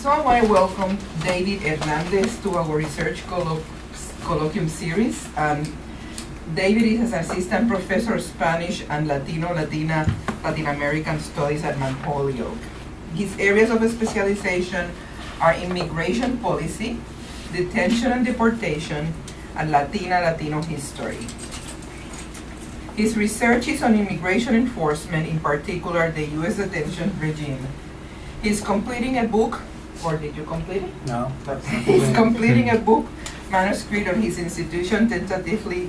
So I want to welcome David Hernandez to our research colloquium series. David is an assistant professor of Spanish and Latin American studies at Holyoke. His areas of specialization are immigration policy, detention and deportation, and Latino history. His research is on immigration enforcement, in particular the U.S. detention regime. He's completing a book, or did you complete it? No. He's completing a book manuscript on this institution tentatively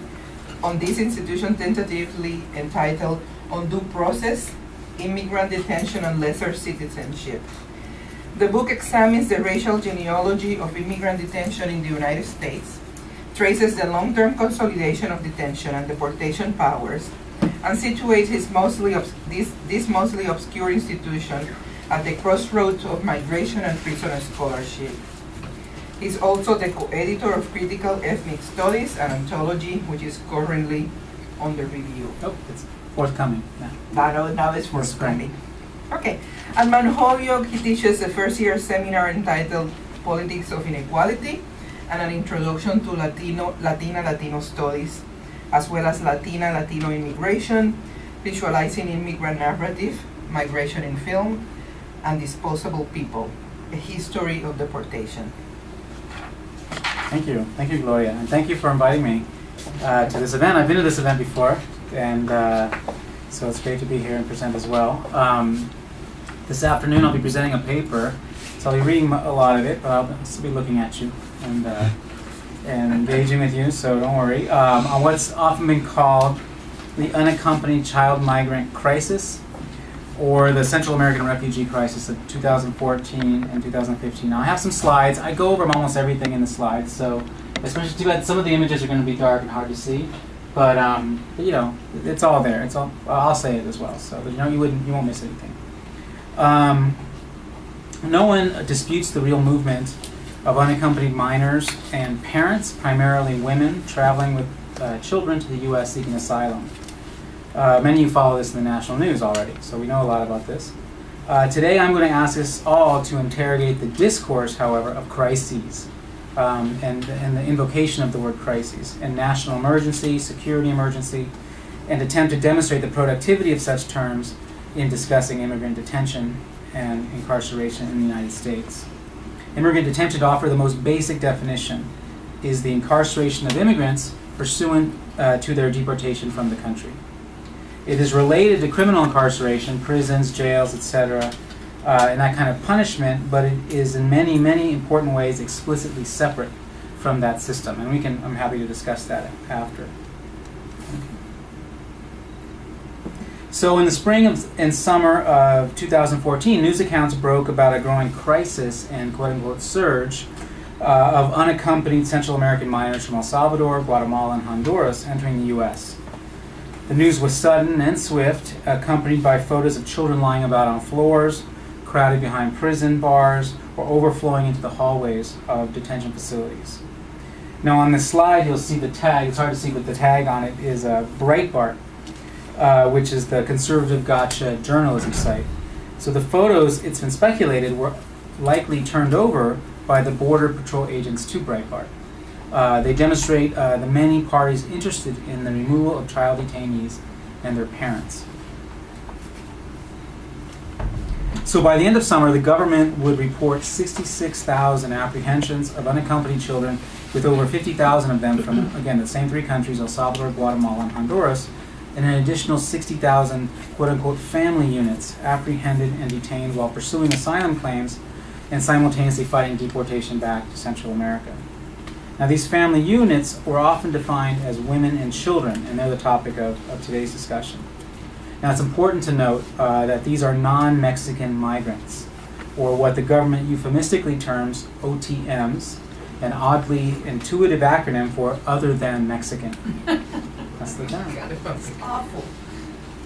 entitled On Due Process, Immigrant Detention and Lesser Citizenship. The book examines the racial genealogy of immigrant detention in the United States, traces the long-term consolidation of detention and deportation powers, and situates this mostly obscure institution at the crossroads of migration and prison scholarship. He's also the co-editor of Critical Ethnic Studies, an anthology which is currently under review. Oh, it's forthcoming now. Now it's forthcoming. Okay. At Holyoke, he teaches the first-year seminar entitled Politics of Inequality and an Introduction to Latino Studies, as well as Latino immigration, visualizing immigrant narrative, migration in film, and disposable people, a history of deportation. Thank you, Gloria, and thank you for inviting me to this event. I've been to this event before, and so it's great to be here and present as well. This afternoon I'll be presenting a paper, so I'll be reading a lot of it, but I'll still be looking at you and engaging with you, so don't worry. On what's often been called the unaccompanied child migrant crisis, or the Central American refugee crisis of 2014 and 2015. Now I have some slides. I go over almost everything in the slides, so especially too bad some of the images are going to be dark and hard to see, but you know, it's all there. It's all. I'll say it as well, so you know you won't miss anything. No one disputes the real movement of unaccompanied minors and parents, primarily women, traveling with children to the U.S. seeking asylum. Many of you follow this in the national news already, so we know a lot about this. Today I'm going to ask us all to interrogate the discourse, however, of crises and the invocation of the word crises, and national emergency, security emergency, and attempt to demonstrate the productivity of such terms in discussing immigrant detention and incarceration in the United States. Immigrant detention, to offer the most basic definition, is the incarceration of immigrants pursuant to their deportation from the country. It is related to criminal incarceration, prisons, jails, etc., and that kind of punishment, but it is in many, many important ways explicitly separate from that system. And I'm happy to discuss that after. So in the spring and summer of 2014, news accounts broke about a growing crisis and quote-unquote surge of unaccompanied Central American minors from El Salvador, Guatemala, and Honduras entering the U.S. The news was sudden and swift, accompanied by photos of children lying about on floors, crowded behind prison bars, or overflowing into the hallways of detention facilities. Now on this slide you'll see the tag. It's hard to see, but the tag on it is Breitbart, which is the conservative gotcha journalism site. So the photos, it's been speculated, were likely turned over by the Border Patrol agents to Breitbart. They demonstrate the many parties interested in the removal of child detainees and their parents. So by the end of summer, the government would report 66,000 apprehensions of unaccompanied children, with over 50,000 of them from, again, the same three countries, El Salvador, Guatemala, and Honduras, and an additional 60,000 quote-unquote family units apprehended and detained while pursuing asylum claims and simultaneously fighting deportation back to Central America. Now these family units were often defined as women and children, and they're the topic of today's discussion. Now it's important to note that these are non-Mexican migrants, or what the government euphemistically terms OTMs, an oddly intuitive acronym for other than Mexican. That's the term. It's awful.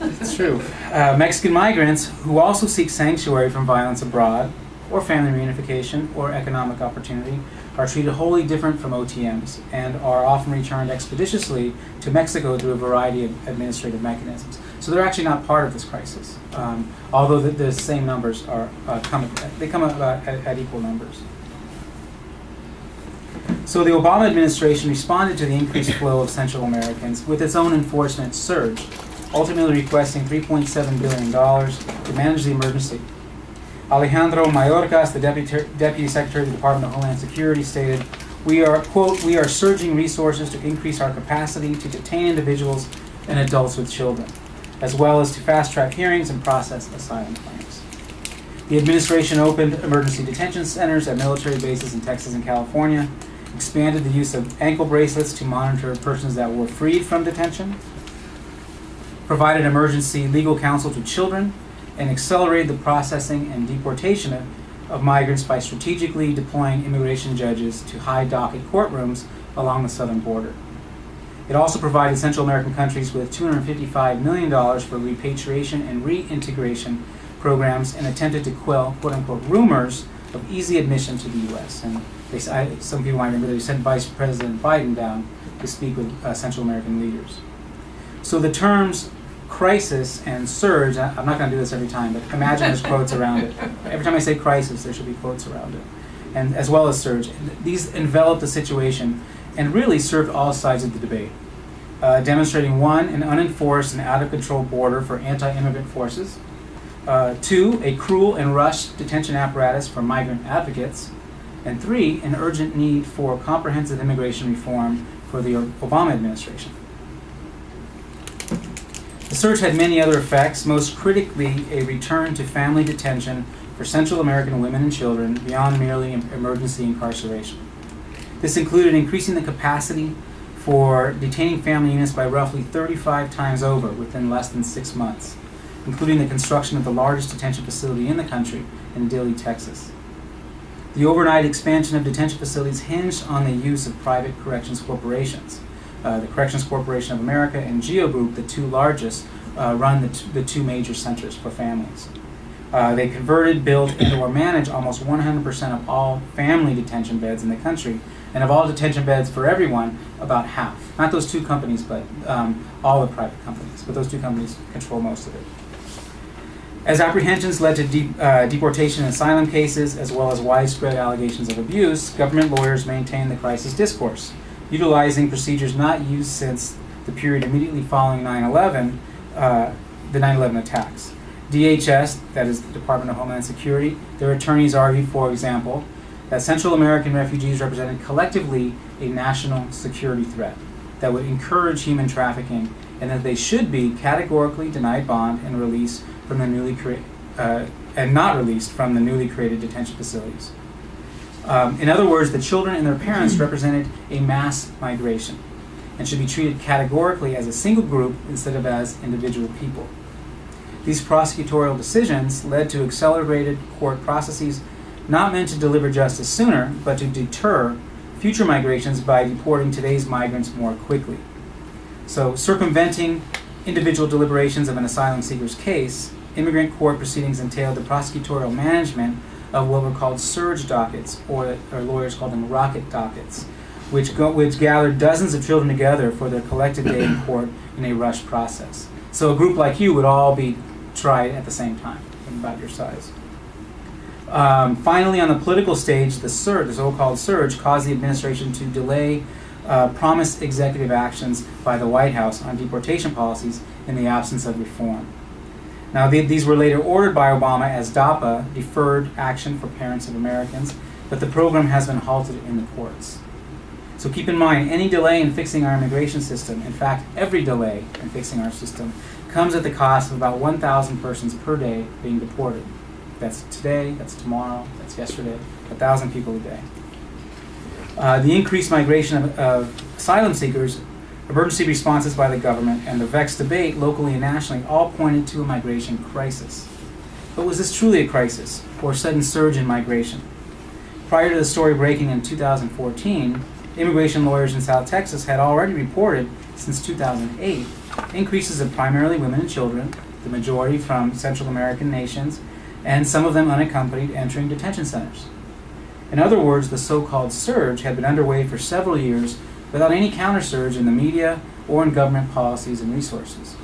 It's true. Mexican migrants who also seek sanctuary from violence abroad, or family reunification, or economic opportunity, are treated wholly different from OTMs and are often returned expeditiously to Mexico through a variety of administrative mechanisms. So they're actually not part of this crisis, although the same numbers are come about at equal numbers. So the Obama administration responded to the increased flow of Central Americans with its own enforcement surge, ultimately requesting $3.7 billion to manage the emergency. Alejandro Mayorkas, the Deputy Secretary of the Department of Homeland Security, stated, "We are, quote, we are surging resources to increase our capacity to detain individuals and adults with children, as well as to fast-track hearings and process asylum claims." The administration opened emergency detention centers at military bases in Texas and California, expanded the use of ankle bracelets to monitor persons that were freed from detention, provided emergency legal counsel to children, and accelerated the processing and deportation of migrants by strategically deploying immigration judges to high docket courtrooms along the southern border. It also provided Central American countries with $255 million for repatriation and reintegration programs and attempted to quell, quote-unquote, rumors of easy admission to the U.S. And some people might remember that he sent Vice President Biden down to speak with Central American leaders. So the terms crisis and surge, I'm not going to do this every time, but imagine there's quotes around it. Every time I say crisis, there should be quotes around it, and as well as surge. These enveloped the situation and really served all sides of the debate, demonstrating, one, an unenforced and out-of-control border for anti-immigrant forces, two, a cruel and rushed detention apparatus for migrant advocates, and three, an urgent need for comprehensive immigration reform for the Obama administration. The surge had many other effects, most critically a return to family detention for Central American women and children beyond merely emergency incarceration. This included increasing the capacity for detaining family units by roughly 35 times over within less than 6 months, including the construction of the largest detention facility in the country in Dilley, Texas. The overnight expansion of detention facilities hinged on the use of private corrections corporations. The Corrections Corporation of America and Geo Group, the two largest, run the two major centers for families. They converted, built, and or manage almost 100% of all family detention beds in the country, and of all detention beds for everyone, about half. Not those two companies, but all the private companies. But those two companies control most of it. As apprehensions led to deportation and asylum cases, as well as widespread allegations of abuse, government lawyers maintained the crisis discourse, utilizing procedures not used since the period immediately following 9/11, the 9/11 attacks. DHS, that is the Department of Homeland Security, their attorneys argued, for example, that Central American refugees represented collectively a national security threat that would encourage human trafficking, and that they should be categorically denied bond and released from the not released from the newly created detention facilities. In other words, the children and their parents represented a mass migration and should be treated categorically as a single group instead of as individual people. These prosecutorial decisions led to accelerated court processes not meant to deliver justice sooner, but to deter future migrations by deporting today's migrants more quickly. So, circumventing individual deliberations of an asylum seeker's case, immigrant court proceedings entailed the prosecutorial management of what were called surge dockets, or lawyers called them rocket dockets, which gathered dozens of children together for their collective day in court in a rushed process. So a group like you would all be tried at the same time, about your size. Finally, on the political stage, the so-called surge, caused the administration to delay promised executive actions by the White House on deportation policies in the absence of reform. Now, these were later ordered by Obama as DAPA, Deferred Action for Parents of Americans, but the program has been halted in the courts. So keep in mind, any delay in fixing our immigration system, in fact, every delay in fixing our system, comes at the cost of about 1,000 persons per day being deported. That's today, that's tomorrow, that's yesterday, 1,000 people a day. The increased migration of asylum seekers, emergency responses by the government, and the vexed debate locally and nationally all pointed to a migration crisis. But was this truly a crisis, or a sudden surge in migration? Prior to the story breaking in 2014, immigration lawyers in South Texas had already reported, since 2008, increases of primarily women and children, the majority from Central American nations, and some of them unaccompanied, entering detention centers. In other words, the so-called surge had been underway for several years without any counter-surge in the media or in government policies and resources.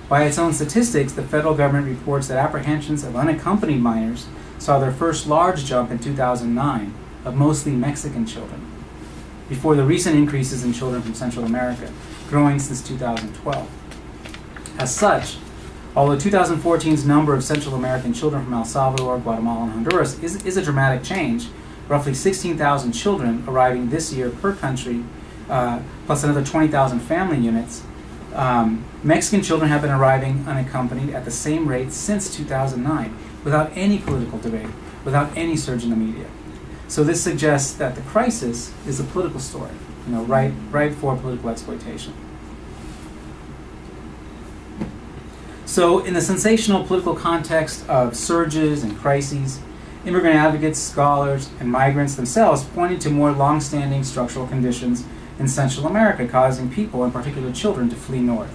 By its own statistics, the federal government reports that apprehensions of unaccompanied minors saw their first large jump in 2009 of mostly Mexican children, before the recent increases in children from Central America, growing since 2012. As such, although 2014's number of Central American children from El Salvador, Guatemala, and Honduras is a dramatic change, roughly 16,000 children arriving this year per country, plus another 20,000 family units, Mexican children have been arriving unaccompanied at the same rate since 2009, without any political debate, without any surge in the media. So this suggests that the crisis is a political story, ripe for political exploitation. So in the sensational political context of surges and crises, immigrant advocates, scholars, and migrants themselves pointed to more long-standing structural conditions in Central America causing people, in particular children, to flee north.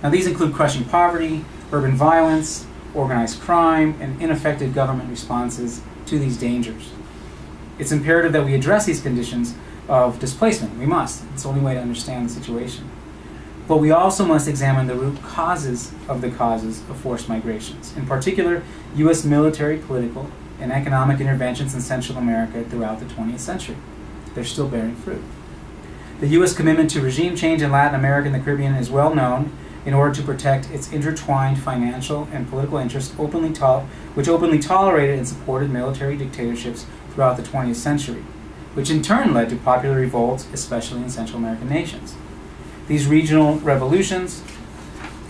Now these include crushing poverty, urban violence, organized crime, and ineffective government responses to these dangers. It's imperative that we address these conditions of displacement. We must. It's the only way to understand the situation. But we also must examine the root causes of forced migrations. In particular, U.S. military, political, and economic interventions in Central America throughout the 20th century. They're still bearing fruit. The U.S. commitment to regime change in Latin America and the Caribbean is well known in order to protect its intertwined financial and political interests, which openly tolerated and supported military dictatorships throughout the 20th century, which in turn led to popular revolts, especially in Central American nations. These regional revolutions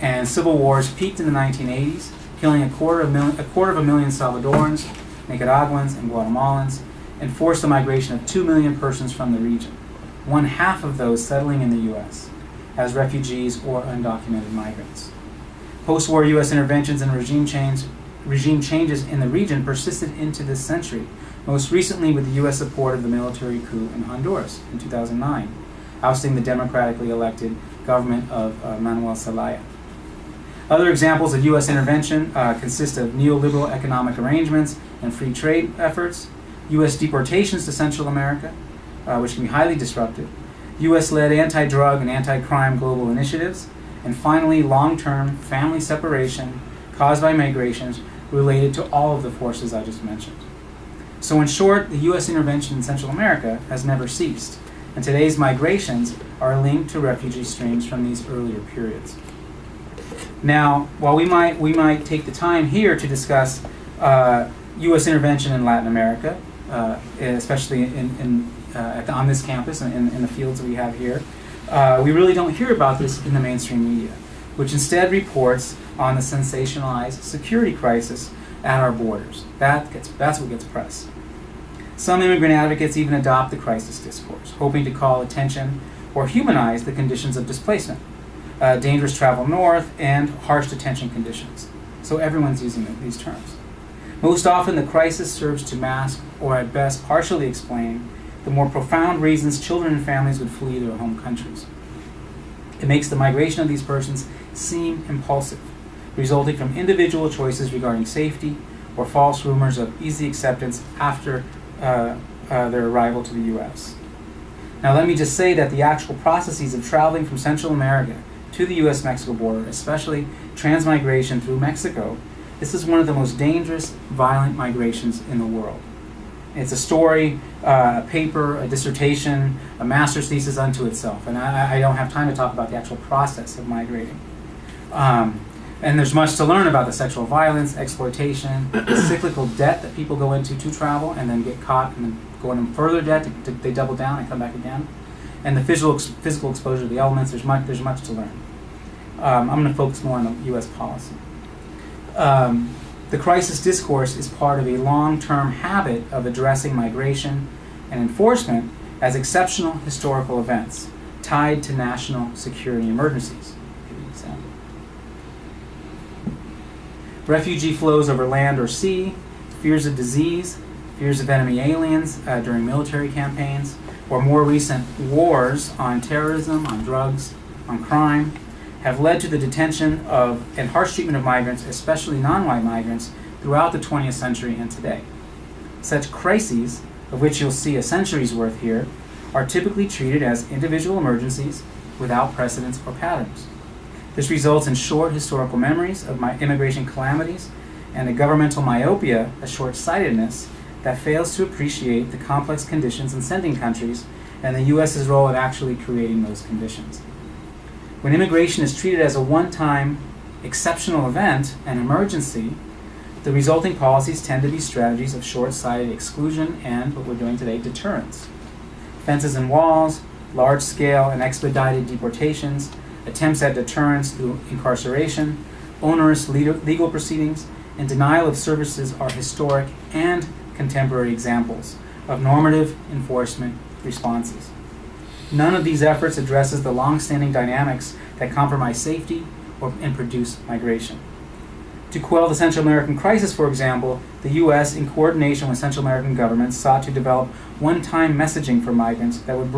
and civil wars peaked in the 1980s, killing a quarter of a million Salvadorans, Nicaraguans, and Guatemalans, and forced the migration of 2 million persons from the region, one half of those settling in the U.S. as refugees or undocumented migrants. Post-war U.S. interventions and regime changes in the region persisted into this century, most recently with the U.S. support of the military coup in Honduras in 2009, ousting the democratically elected government of Manuel Zelaya. Other examples of U.S. intervention consist of neoliberal economic arrangements and free trade efforts, U.S. deportations to Central America, which can be highly disruptive, U.S.-led anti-drug and anti-crime global initiatives, and finally, long-term family separation caused by migrations related to all of the forces I just mentioned. So in short, the U.S. intervention in Central America has never ceased, and today's migrations are linked to refugee streams from these earlier periods. Now, while we might take the time here to discuss U.S. intervention in Latin America, especially on this campus and in the fields that we have here, we really don't hear about this in the mainstream media, which instead reports on the sensationalized security crisis at our borders. That's what gets press. Some immigrant advocates even adopt the crisis discourse, hoping to call attention or humanize the conditions of displacement, dangerous travel north, and harsh detention conditions. So everyone's using these terms. Most often, the crisis serves to mask, or at best partially explain, the more profound reasons children and families would flee their home countries. It makes the migration of these persons seem impulsive, resulting from individual choices regarding safety or false rumors of easy acceptance after their arrival to the U.S. Now let me just say that the actual processes of traveling from Central America to the U.S.-Mexico border, especially transmigration through Mexico, this is one of the most dangerous, violent migrations in the world. It's a story, a paper, a dissertation, a master's thesis unto itself, and I don't have time to talk about the actual process of migrating. And there's much to learn about the sexual violence, exploitation, the cyclical debt that people go into to travel and then get caught and then go into further debt, they double down and come back again. And the physical exposure to the elements, there's much to learn. I'm going to focus more on the U.S. policy. The crisis discourse is part of a long-term habit of addressing migration and enforcement as exceptional historical events tied to national security emergencies. I'll give you an example. Refugee flows over land or sea, fears of disease, fears of enemy aliens during military campaigns, or more recent wars on terrorism, on drugs, on crime, have led to the detention of and harsh treatment of migrants, especially non-white migrants, throughout the 20th century and today. Such crises, of which you'll see a century's worth here, are typically treated as individual emergencies without precedents or patterns. This results in short historical memories of immigration calamities and a governmental myopia, a short-sightedness, that fails to appreciate the complex conditions in sending countries and the U.S.'s role in actually creating those conditions. When immigration is treated as a one-time, exceptional event, an emergency, the resulting policies tend to be strategies of short-sighted exclusion and, what we're doing today, deterrence. Fences and walls, large-scale and expedited deportations, attempts at deterrence through incarceration, onerous legal proceedings, and denial of services are historic and contemporary examples of normative enforcement responses. None of these efforts addresses the long-standing dynamics that compromise safety and produce migration. To quell the Central American crisis, for example, the U.S., in coordination with Central American governments, sought to develop one-time messaging for migrants that would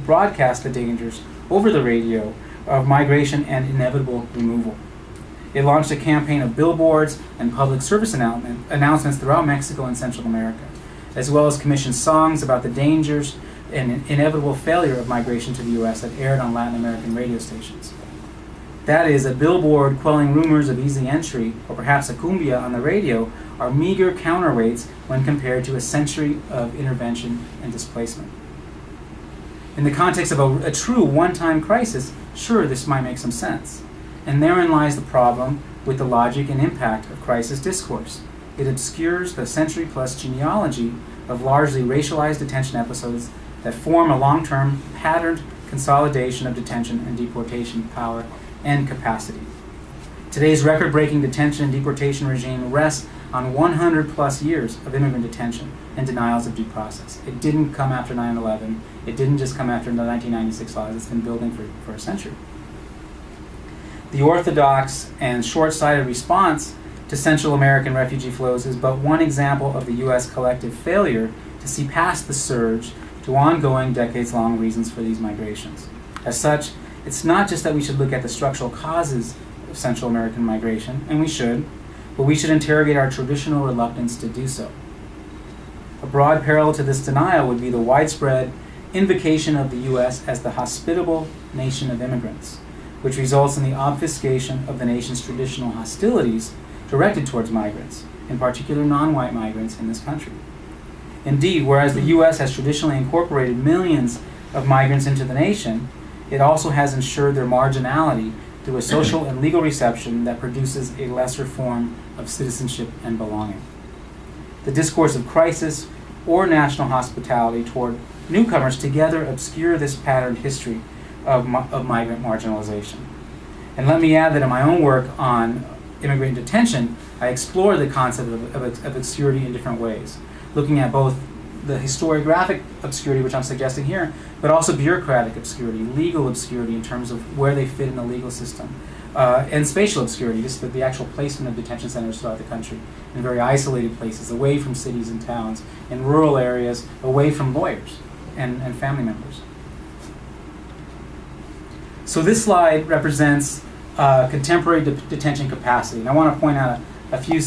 broadcast the dangers over the radio of migration and inevitable removal. It launched a campaign of billboards and public service announcements throughout Mexico and Central America, as well as commissioned songs about the dangers and inevitable failure of migration to the U.S. that aired on Latin American radio stations. That is, a billboard quelling rumors of easy entry, or perhaps a cumbia on the radio, are meager counterweights when compared to a century of intervention and displacement. In the context of a true one-time crisis, sure, this might make some sense. And therein lies the problem with the logic and impact of crisis discourse. It obscures the century-plus genealogy of largely racialized detention episodes that form a long-term, patterned consolidation of detention and deportation power and capacity. Today's record-breaking detention and deportation regime rests on 100-plus years of immigrant detention and denials of due process. It didn't come after 9/11. It didn't just come after the 1996 laws. It's been building for a century. The orthodox and short-sighted response to Central American refugee flows is but one example of the U.S. collective failure to see past the surge to ongoing, decades-long reasons for these migrations. As such, it's not just that we should look at the structural causes of Central American migration, and we should, but we should interrogate our traditional reluctance to do so. A broad parallel to this denial would be the widespread invocation of the U.S. as the hospitable nation of immigrants, which results in the obfuscation of the nation's traditional hostilities directed towards migrants, in particular non-white migrants in this country. Indeed, whereas the U.S. has traditionally incorporated millions of migrants into the nation, it also has ensured their marginality through a social and legal reception that produces a lesser form of citizenship and belonging. The discourse of crisis or national hospitality toward newcomers together obscure this patterned history of migrant marginalization. And let me add that in my own work on immigrant detention, I explore the concept of obscurity in different ways, looking at both the historiographic obscurity, which I'm suggesting here, but also bureaucratic obscurity, legal obscurity in terms of where they fit in the legal system, and spatial obscurity, just the actual placement of detention centers throughout the country, in very isolated places, away from cities and towns, in rural areas, away from lawyers and family members. So this slide represents contemporary detention capacity, and I want to point out a few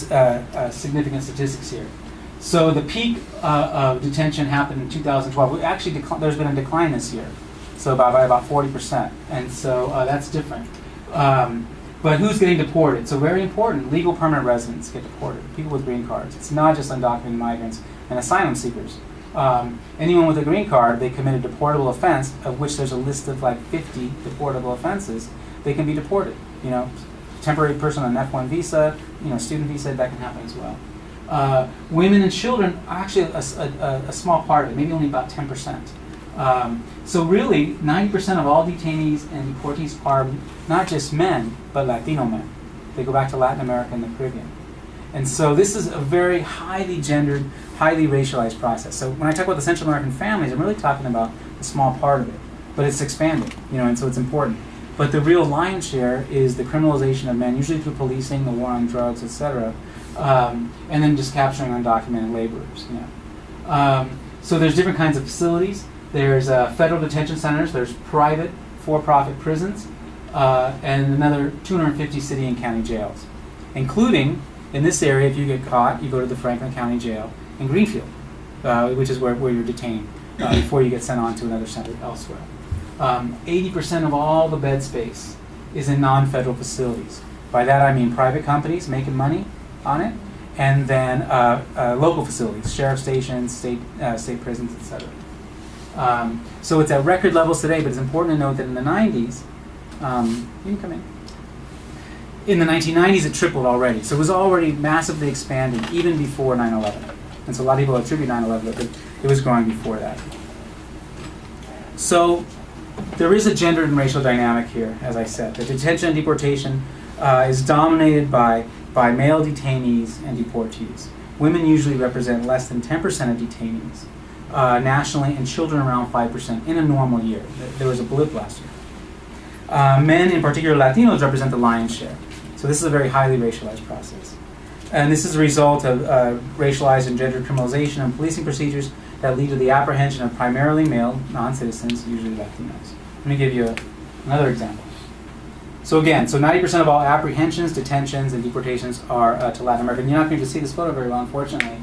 significant statistics here. So the peak of detention happened in 2012. Actually, there's been a decline this year, so by about 40%, and so that's different. But who's getting deported? So very important, legal permanent residents get deported, people with green cards. It's not just undocumented migrants and asylum seekers. Anyone with a green card, they commit a deportable offense, of which there's a list of like 50 deportable offenses, they can be deported. You know, temporary person on an F1 visa, student visa, that can happen as well. Women and children are actually a small part of it, maybe only about 10%. So really, 90% of all detainees and deportees are not just men, but Latino men. They go back to Latin America and the Caribbean. And so this is a very highly gendered, highly racialized process. So when I talk about the Central American families, I'm really talking about a small part of it, but it's expanding, and so it's important. But the real lion's share is the criminalization of men, usually through policing, the war on drugs, etc., and then just capturing undocumented laborers. So there's different kinds of facilities. There's federal detention centers. There's private, for-profit prisons, and another 250 city and county jails, including, in this area, if you get caught, you go to the Franklin County Jail in Greenfield, which is where you're detained before you get sent on to another center elsewhere. 80% of all the bed space is in non-federal facilities. By that I mean private companies making money on it, and then local facilities, sheriff stations, state prisons, etc. So it's at record levels today, but it's important to note that in the 90s, you can come in. In the 1990s, it tripled already. So it was already massively expanding, even before 9/11. And so a lot of people attribute 9/11, but it was growing before that. So there is a gender and racial dynamic here, as I said. The detention and deportation is dominated by male detainees and deportees. Women usually represent less than 10% of detainees nationally, and children around 5% in a normal year. There was a blip last year. Men, in particular Latinos, represent the lion's share. So this is a very highly racialized process. And this is a result of racialized and gendered criminalization and policing procedures that lead to the apprehension of primarily male non-citizens, usually Latinos. Let me give you another example. So again, 90% of all apprehensions, detentions, and deportations are to Latin America. And you're not going to see this photo very well, unfortunately.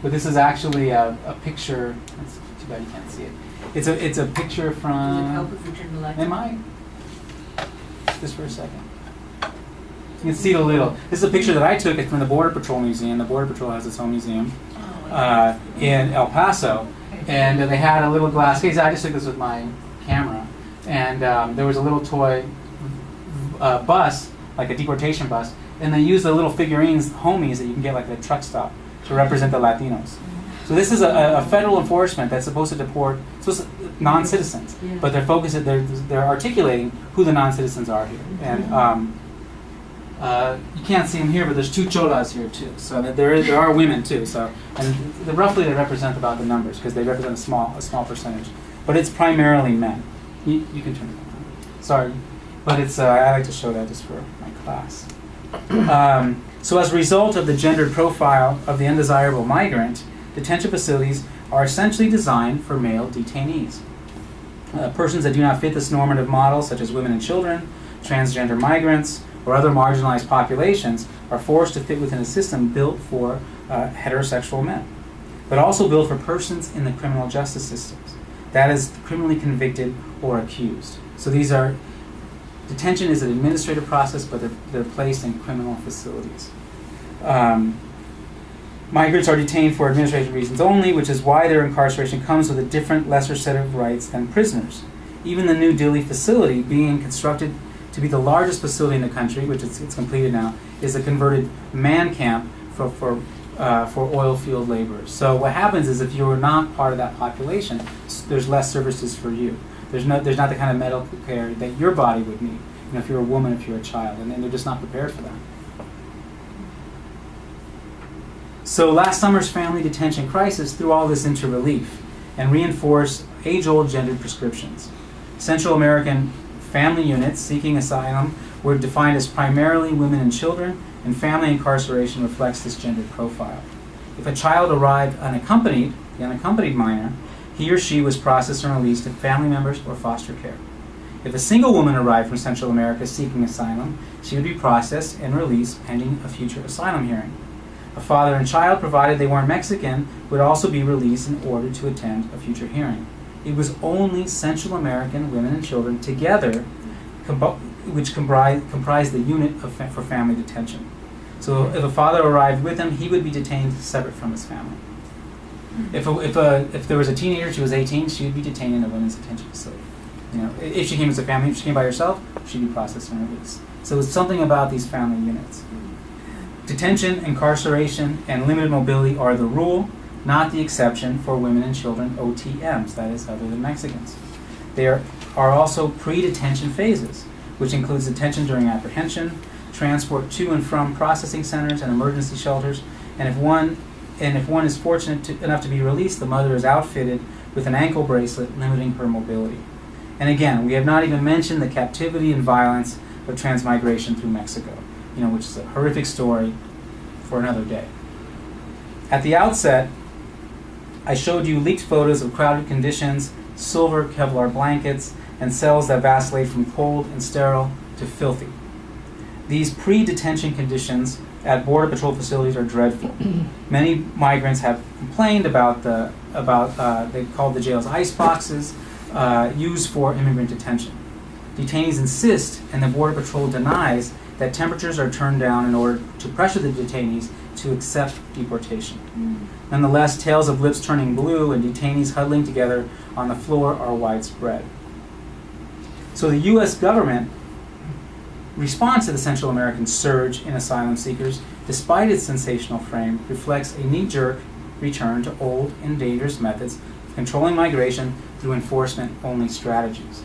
But this is actually a picture. It's too bad you can't see it. It's a picture from... Does it help if we turn the lights on? Am I? Just for a second. You can see it a little. This is a picture that I took. It's from the Border Patrol Museum. The Border Patrol has its own museum in El Paso. And they had a little glass case. I just took this with my camera. And there was a little toy bus, like a deportation bus. And they used the little figurines, homies, that you can get like at a truck stop to represent the Latinos. So this is a federal enforcement that's supposed to deport non-citizens. Yeah. But they're focused, they're articulating who the non-citizens are here. And you can't see them here, but there's two cholas here too. So that there are women too. So roughly they represent about the numbers because they represent a small percentage. But it's primarily men. You can turn it on. Sorry, but it's I like to show that just for my class. So as a result of the gendered profile of the undesirable migrant, detention facilities are essentially designed for male detainees. Persons that do not fit this normative model, such as women and children, transgender migrants, or other marginalized populations, are forced to fit within a system built for heterosexual men, but also built for persons in the criminal justice systems, that is, criminally convicted or accused. So detention is an administrative process, but they're placed in criminal facilities. Migrants are detained for administrative reasons only, which is why their incarceration comes with a different, lesser set of rights than prisoners. Even the new Dilley facility, being constructed to be the largest facility in the country, which it's completed now, is a converted man camp for oil field laborers. So what happens is if you're not part of that population, there's less services for you. There's not the kind of medical care that your body would need. If you're a woman, if you're a child, and they're just not prepared for that. So last summer's family detention crisis threw all this into relief and reinforced age-old gendered prescriptions. Central American family units seeking asylum were defined as primarily women and children, and family incarceration reflects this gendered profile. If a child arrived unaccompanied, the unaccompanied minor, he or she was processed and released to family members or foster care. If a single woman arrived from Central America seeking asylum, she would be processed and released pending a future asylum hearing. A father and child, provided they weren't Mexican, would also be released in order to attend a future hearing. It was only Central American women and children together which comprised the unit for family detention. So if a father arrived with him, he would be detained separate from his family. If there was a teenager, she was 18, she would be detained in a women's detention facility. If she came as a family, if she came by herself, she'd be processed and released. So it's something about these family units. Detention, incarceration, and limited mobility are the rule, not the exception for women and children, OTMs, that is, other than Mexicans. There are also pre-detention phases, which includes detention during apprehension, transport to and from processing centers and emergency shelters, and if one is fortunate enough to be released, the mother is outfitted with an ankle bracelet limiting her mobility. And again, we have not even mentioned the captivity and violence of transmigration through Mexico, which is a horrific story for another day. At the outset, I showed you leaked photos of crowded conditions, silver Kevlar blankets, and cells that vacillate from cold and sterile to filthy. These pre-detention conditions at Border Patrol facilities are dreadful. Many migrants have complained about they call the jails ice boxes used for immigrant detention. detainees insist, and the Border Patrol denies, that temperatures are turned down in order to pressure the detainees to accept deportation. Nonetheless, tales of lips turning blue and detainees huddling together on the floor are widespread. So the U.S. government response to the Central American surge in asylum seekers, despite its sensational frame, reflects a knee-jerk return to old and dangerous methods of controlling migration through enforcement-only strategies.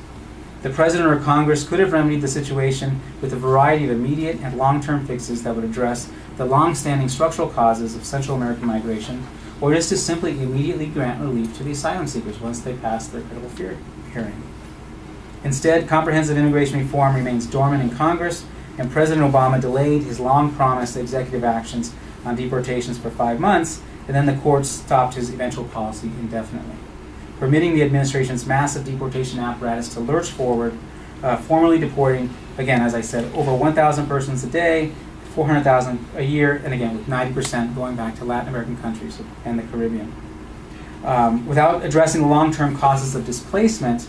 The President or Congress could have remedied the situation with a variety of immediate and long-term fixes that would address the long-standing structural causes of Central American migration, or just to simply immediately grant relief to the asylum seekers once they pass their critical hearing. Instead, comprehensive immigration reform remains dormant in Congress, and President Obama delayed his long-promised executive actions on deportations for 5 months, and then the courts stopped his eventual policy indefinitely, permitting the administration's massive deportation apparatus to lurch forward, formally deporting, again, as I said, over 1,000 persons a day, 400,000 a year, and again, with 90% going back to Latin American countries and the Caribbean. Without addressing the long-term causes of displacement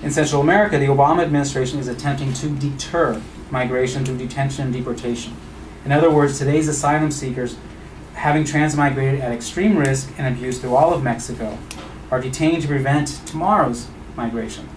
in Central America, the Obama administration is attempting to deter migration through detention and deportation. In other words, today's asylum seekers, having transmigrated at extreme risk and abuse through all of Mexico, are detained to prevent tomorrow's migration.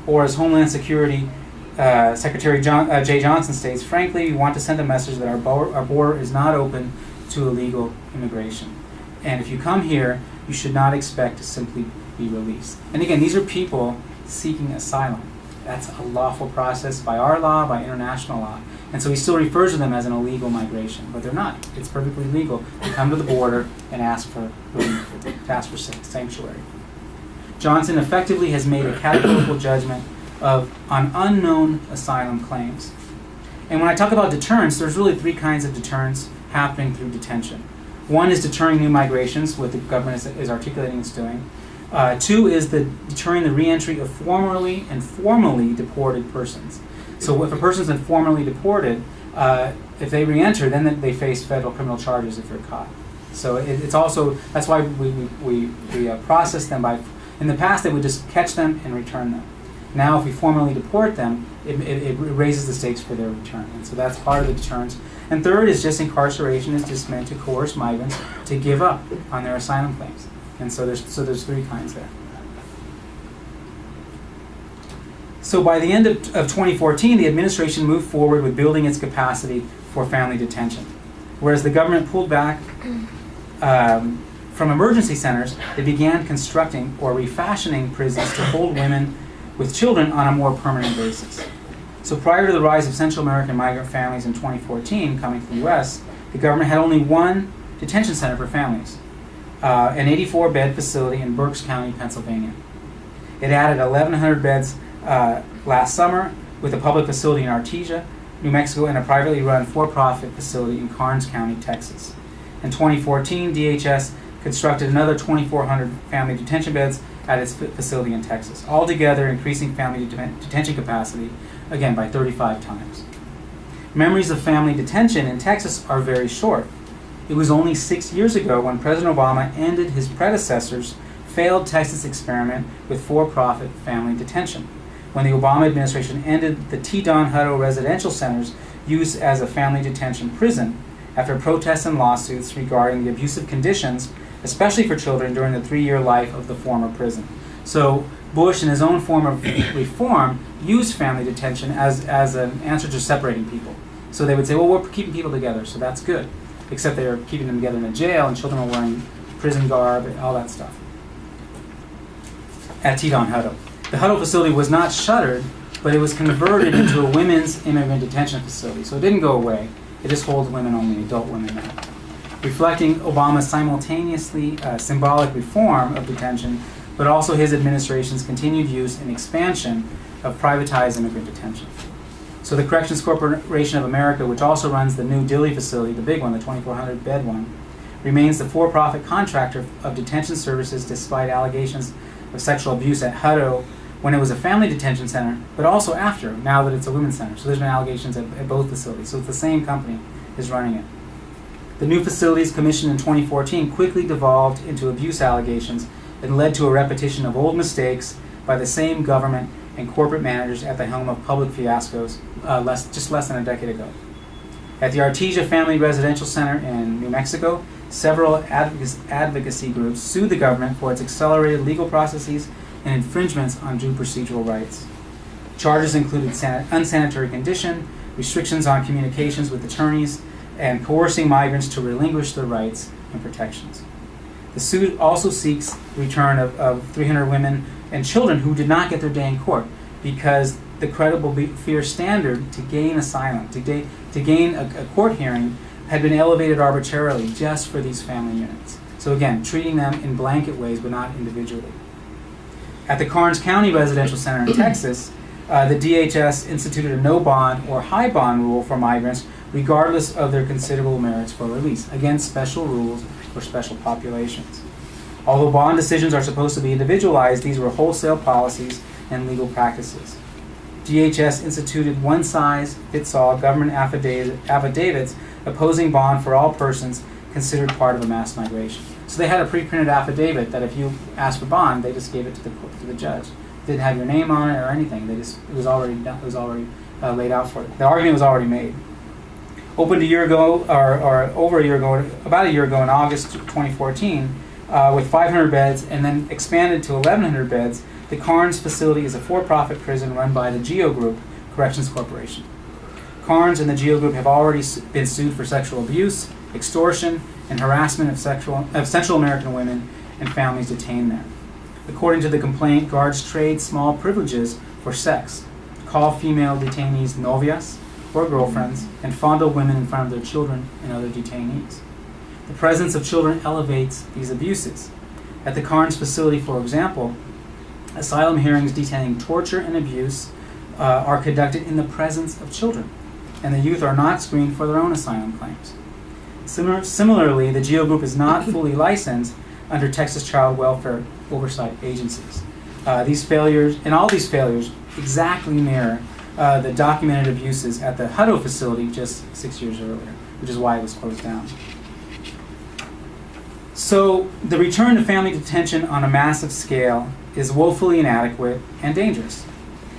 Or as Homeland Security Secretary Jay Johnson states, frankly, we want to send a message that our border is not open to illegal immigration. And if you come here, you should not expect to simply be released. And again, these are people seeking asylum. That's a lawful process by our law, by international law. And so he still refers to them as an illegal migration, but they're not. It's perfectly legal to come to the border and ask for relief, to ask for sanctuary. Johnson effectively has made a categorical judgment on unknown asylum claims. And when I talk about deterrence, there's really 3 kinds of deterrence happening through detention. 1 is deterring new migrations, what the government is articulating it's doing. 2 is deterring the reentry of formerly and formally deported persons. So if a person's been formally deported, if they reenter, then they face federal criminal charges if they're caught. So it's also, that's why we process them by, in the past they would just catch them and return them. Now if we formally deport them, it raises the stakes for their return. And so that's part of the deterrence. And 3rd is just incarceration is just meant to coerce migrants to give up on their asylum claims. And so there's 3 kinds there. So by the end of 2014, the administration moved forward with building its capacity for family detention. Whereas the government pulled back from emergency centers, they began constructing or refashioning prisons to hold women with children on a more permanent basis. So prior to the rise of Central American migrant families in 2014 coming to the U.S., the government had only 1 detention center for families, an 84-bed facility in Berks County, Pennsylvania. It added 1,100 beds last summer with a public facility in Artesia, New Mexico, and a privately run for-profit facility in Karnes County, Texas. In 2014, DHS constructed another 2,400 family detention beds at its facility in Texas, altogether increasing family detention capacity, again, by 35 times. Memories of family detention in Texas are very short. It was only 6 years ago when President Obama ended his predecessor's failed Texas experiment with for-profit family detention, when the Obama administration ended the T-Don Hutto residential centers used as a family detention prison after protests and lawsuits regarding the abusive conditions, especially for children, during the 3-year life of the former prison. So Bush, in his own form of reform, used family detention as an answer to separating people. So they would say, well, we're keeping people together, so that's good. Except they were keeping them together in a jail, and children were wearing prison garb and all that stuff. At T-Don Hutto. The Hutto facility was not shuttered, but it was converted into a women's immigrant detention facility. So it didn't go away. It just holds women only, adult women now. Reflecting Obama's simultaneously symbolic reform of detention, but also his administration's continued use and expansion of privatized immigrant detention. So the Corrections Corporation of America, which also runs the new Dilley facility, the big one, the 2,400-bed one, remains the for-profit contractor of detention services despite allegations of sexual abuse at Hutto when it was a family detention center, but also after, now that it's a women's center. So there's been allegations at both facilities. So it's the same company is running it. The new facilities commissioned in 2014 quickly devolved into abuse allegations and led to a repetition of old mistakes by the same government and corporate managers at the helm of public fiascos less than a decade ago. At the Artesia Family Residential Center in New Mexico, several advocacy groups sued the government for its accelerated legal processes and infringements on due procedural rights. Charges included unsanitary condition, restrictions on communications with attorneys, and coercing migrants to relinquish their rights and protections. The suit also seeks return of 300 women and children who did not get their day in court because the credible fear standard to gain asylum, to gain a court hearing, had been elevated arbitrarily just for these family units. So again, treating them in blanket ways but not individually. At the Karnes County Residential Center in Texas, the DHS instituted a no bond or high bond rule for migrants regardless of their considerable merits for release. Again, special rules for special populations. Although bond decisions are supposed to be individualized, these were wholesale policies and legal practices. DHS instituted one-size-fits-all government affidavits opposing bond for all persons considered part of a mass migration. So they had a pre-printed affidavit that if you asked for bond, they just gave it to the judge. Didn't have your name on it or anything. It was already done. It was already laid out for it. The argument was already made. Opened a year ago, or over a year ago, about a year ago in August 2014, with 500 beds, and then expanded to 1,100 beds. The Karnes facility is a for-profit prison run by the GEO Group Corrections Corporation. Karnes and the GEO Group have already been sued for sexual abuse, extortion, and harassment of Central American women and families detained there. According to the complaint, guards trade small privileges for sex, call female detainees novias or girlfriends, and fondle women in front of their children and other detainees. The presence of children elevates these abuses. At the Karnes facility, for example, asylum hearings detailing torture and abuse are conducted in the presence of children, and the youth are not screened for their own asylum claims. Similarly, the GEO Group is not fully licensed under Texas Child Welfare Oversight agencies. These failures exactly mirror the documented abuses at the Hutto facility just 6 years earlier, which is why it was closed down. So the return to family detention on a massive scale is woefully inadequate and dangerous.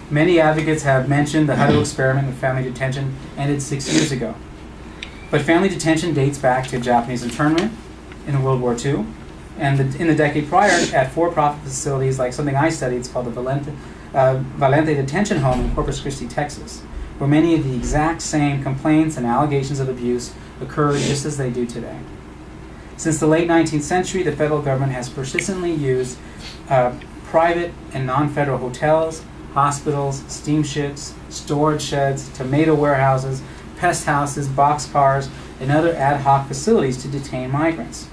Many advocates have mentioned the Hutto experiment with family detention ended 6 years ago. But family detention dates back to Japanese internment in World War II, and in the decade prior at for-profit facilities like something I studied. It's called the Valente Detention Home in Corpus Christi, Texas, where many of the exact same complaints and allegations of abuse occurred just as they do today. Since the late 19th century, the federal government has persistently used private and non-federal hotels, hospitals, steamships, storage sheds, tomato warehouses, pest houses, boxcars, and other ad hoc facilities to detain migrants.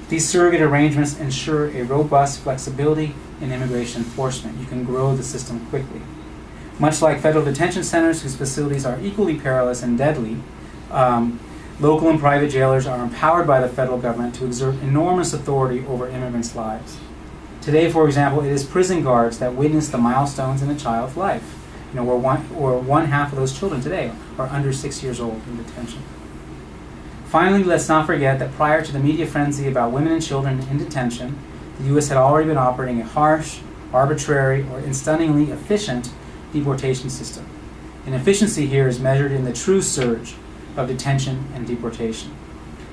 These surrogate arrangements ensure a robust flexibility in immigration enforcement. You can grow the system quickly. Much like federal detention centers, whose facilities are equally perilous and deadly, local and private jailers are empowered by the federal government to exert enormous authority over immigrants' lives. Today, for example, it is prison guards that witness the milestones in a child's life. Where one half of those children today are under 6 years old in detention. Finally, let's not forget that prior to the media frenzy about women and children in detention, the U.S. had already been operating a harsh, arbitrary, and stunningly efficient deportation system. And efficiency here is measured in the true surge of detention and deportation.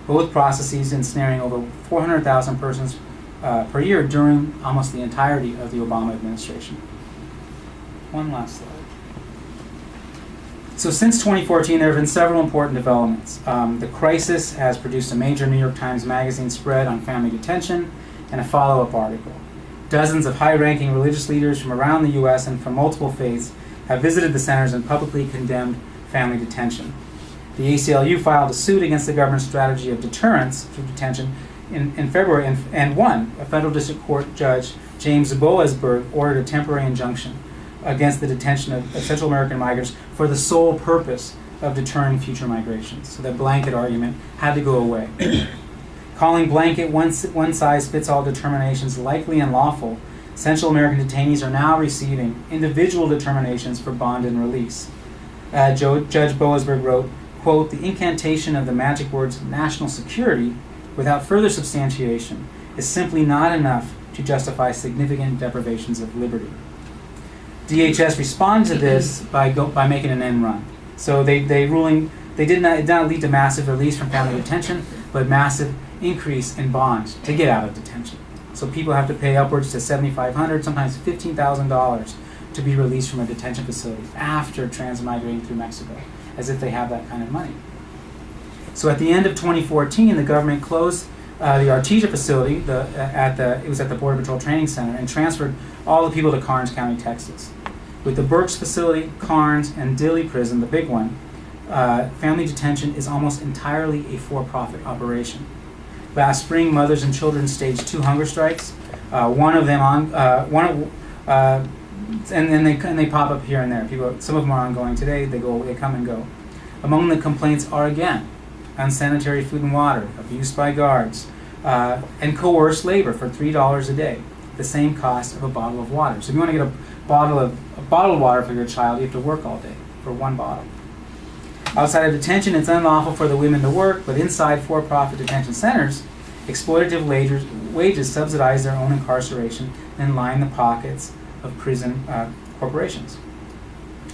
Both processes ensnaring over 400,000 persons per year during almost the entirety of the Obama administration. One last slide. So since 2014, there have been several important developments. The crisis has produced a major New York Times Magazine spread on family detention and a follow-up article. Dozens of high-ranking religious leaders from around the U.S. and from multiple faiths have visited the centers and publicly condemned family detention. The ACLU filed a suit against the government's strategy of deterrence through detention in February and won. A federal district court judge, James Boasberg, ordered a temporary injunction against the detention of Central American migrants for the sole purpose of deterring future migrations. So that blanket argument had to go away. Calling blanket one-size-fits-all determinations likely and lawful, Central American detainees are now receiving individual determinations for bond and release. Judge Boasberg wrote, quote, "The incantation of the magic words national security without further substantiation is simply not enough to justify significant deprivations of liberty." DHS responded to this by making an end run. So they did not lead to massive release from family detention, but massive increase in bond to get out of detention. So people have to pay upwards to $7,500, sometimes $15,000 to be released from a detention facility after transmigrating through Mexico, as if they have that kind of money. So at the end of 2014, the government closed the Artesia facility. It was at the Border Patrol Training Center, and transferred all the people to Karnes County, Texas. With the Berks facility, Karnes, and Dilley prison, the big one, family detention is almost entirely a for-profit operation. Last spring, mothers and children staged 2 hunger strikes. One of them and they pop up here and there. Some of them are ongoing today. They come and go. Among the complaints are again unsanitary food and water, abuse by guards, and coerced labor for $3 a day, the same cost of a bottle of water. So if you want to get a bottled water for your child, you have to work all day for 1 bottle. Outside of detention, it's unlawful for the women to work, but inside for-profit detention centers, exploitative wages subsidize their own incarceration and line the pockets of prison corporations.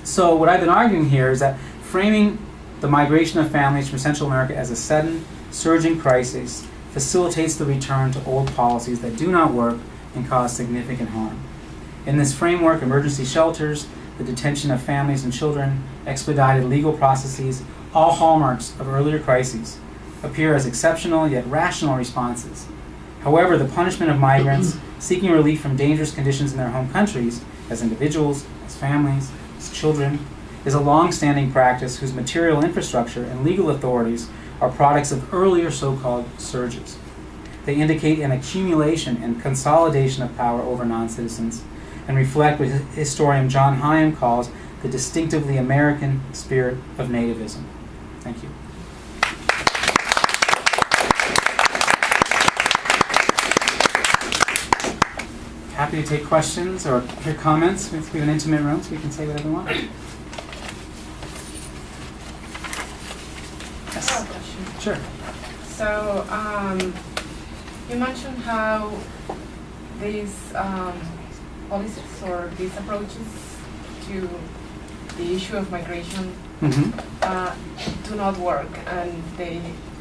So what I've been arguing here is that framing the migration of families from Central America as a sudden, surging crisis facilitates the return to old policies that do not work and cause significant harm. In this framework, emergency shelters, the detention of families and children, expedited legal processes, all hallmarks of earlier crises, appear as exceptional yet rational responses. However, the punishment of migrants seeking relief from dangerous conditions in their home countries, as individuals, as families, as children, is a long-standing practice whose material infrastructure and legal authorities are products of earlier so-called surges. They indicate an accumulation and consolidation of power over non-citizens and reflect what historian John Hyam calls the distinctively American spirit of nativism. Thank you. Happy to take questions or hear comments. We have an intimate room, so we can say whatever we want. Yes. I have a question. Sure. So, you mentioned how these policies or these approaches to the issue of migration do not work, and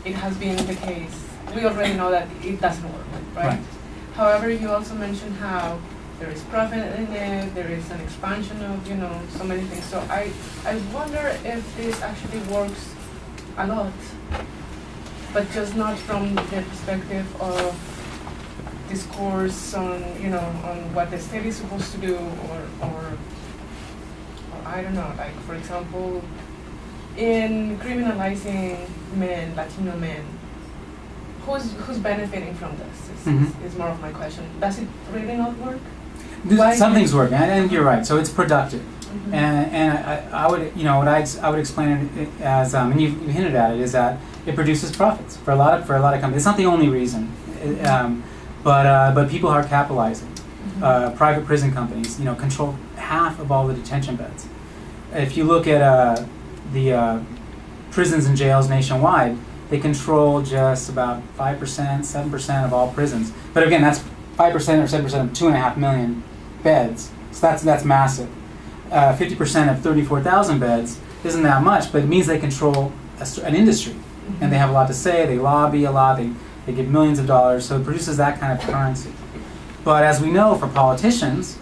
it has been the case. We already know that it doesn't work, right? However, you also mentioned how there is profit in it, there is an expansion of, so many things. So I wonder if this actually works a lot, but just not from the perspective of discourse on, on what the state is supposed to do, or I don't know, like, for example, in criminalizing men, Latino men, who's benefiting from this is more of my question. Does it really not work? Something's working, and you're right. So it's productive, and I would, I would explain it as, and you hinted at it, is that it produces profits for a lot of companies. It's not the only reason, but people are capitalizing. Private prison companies, control half of all the detention beds. If you look at the prisons and jails nationwide, they control just about 5%, 7% of all prisons. But again, that's 5% or 7% of 2.5 million beds. So that's massive. 50% of 34,000 beds isn't that much, but it means they control an industry. And they have a lot to say, they lobby a lot, they give millions of dollars, so it produces that kind of currency. But as we know, for politicians,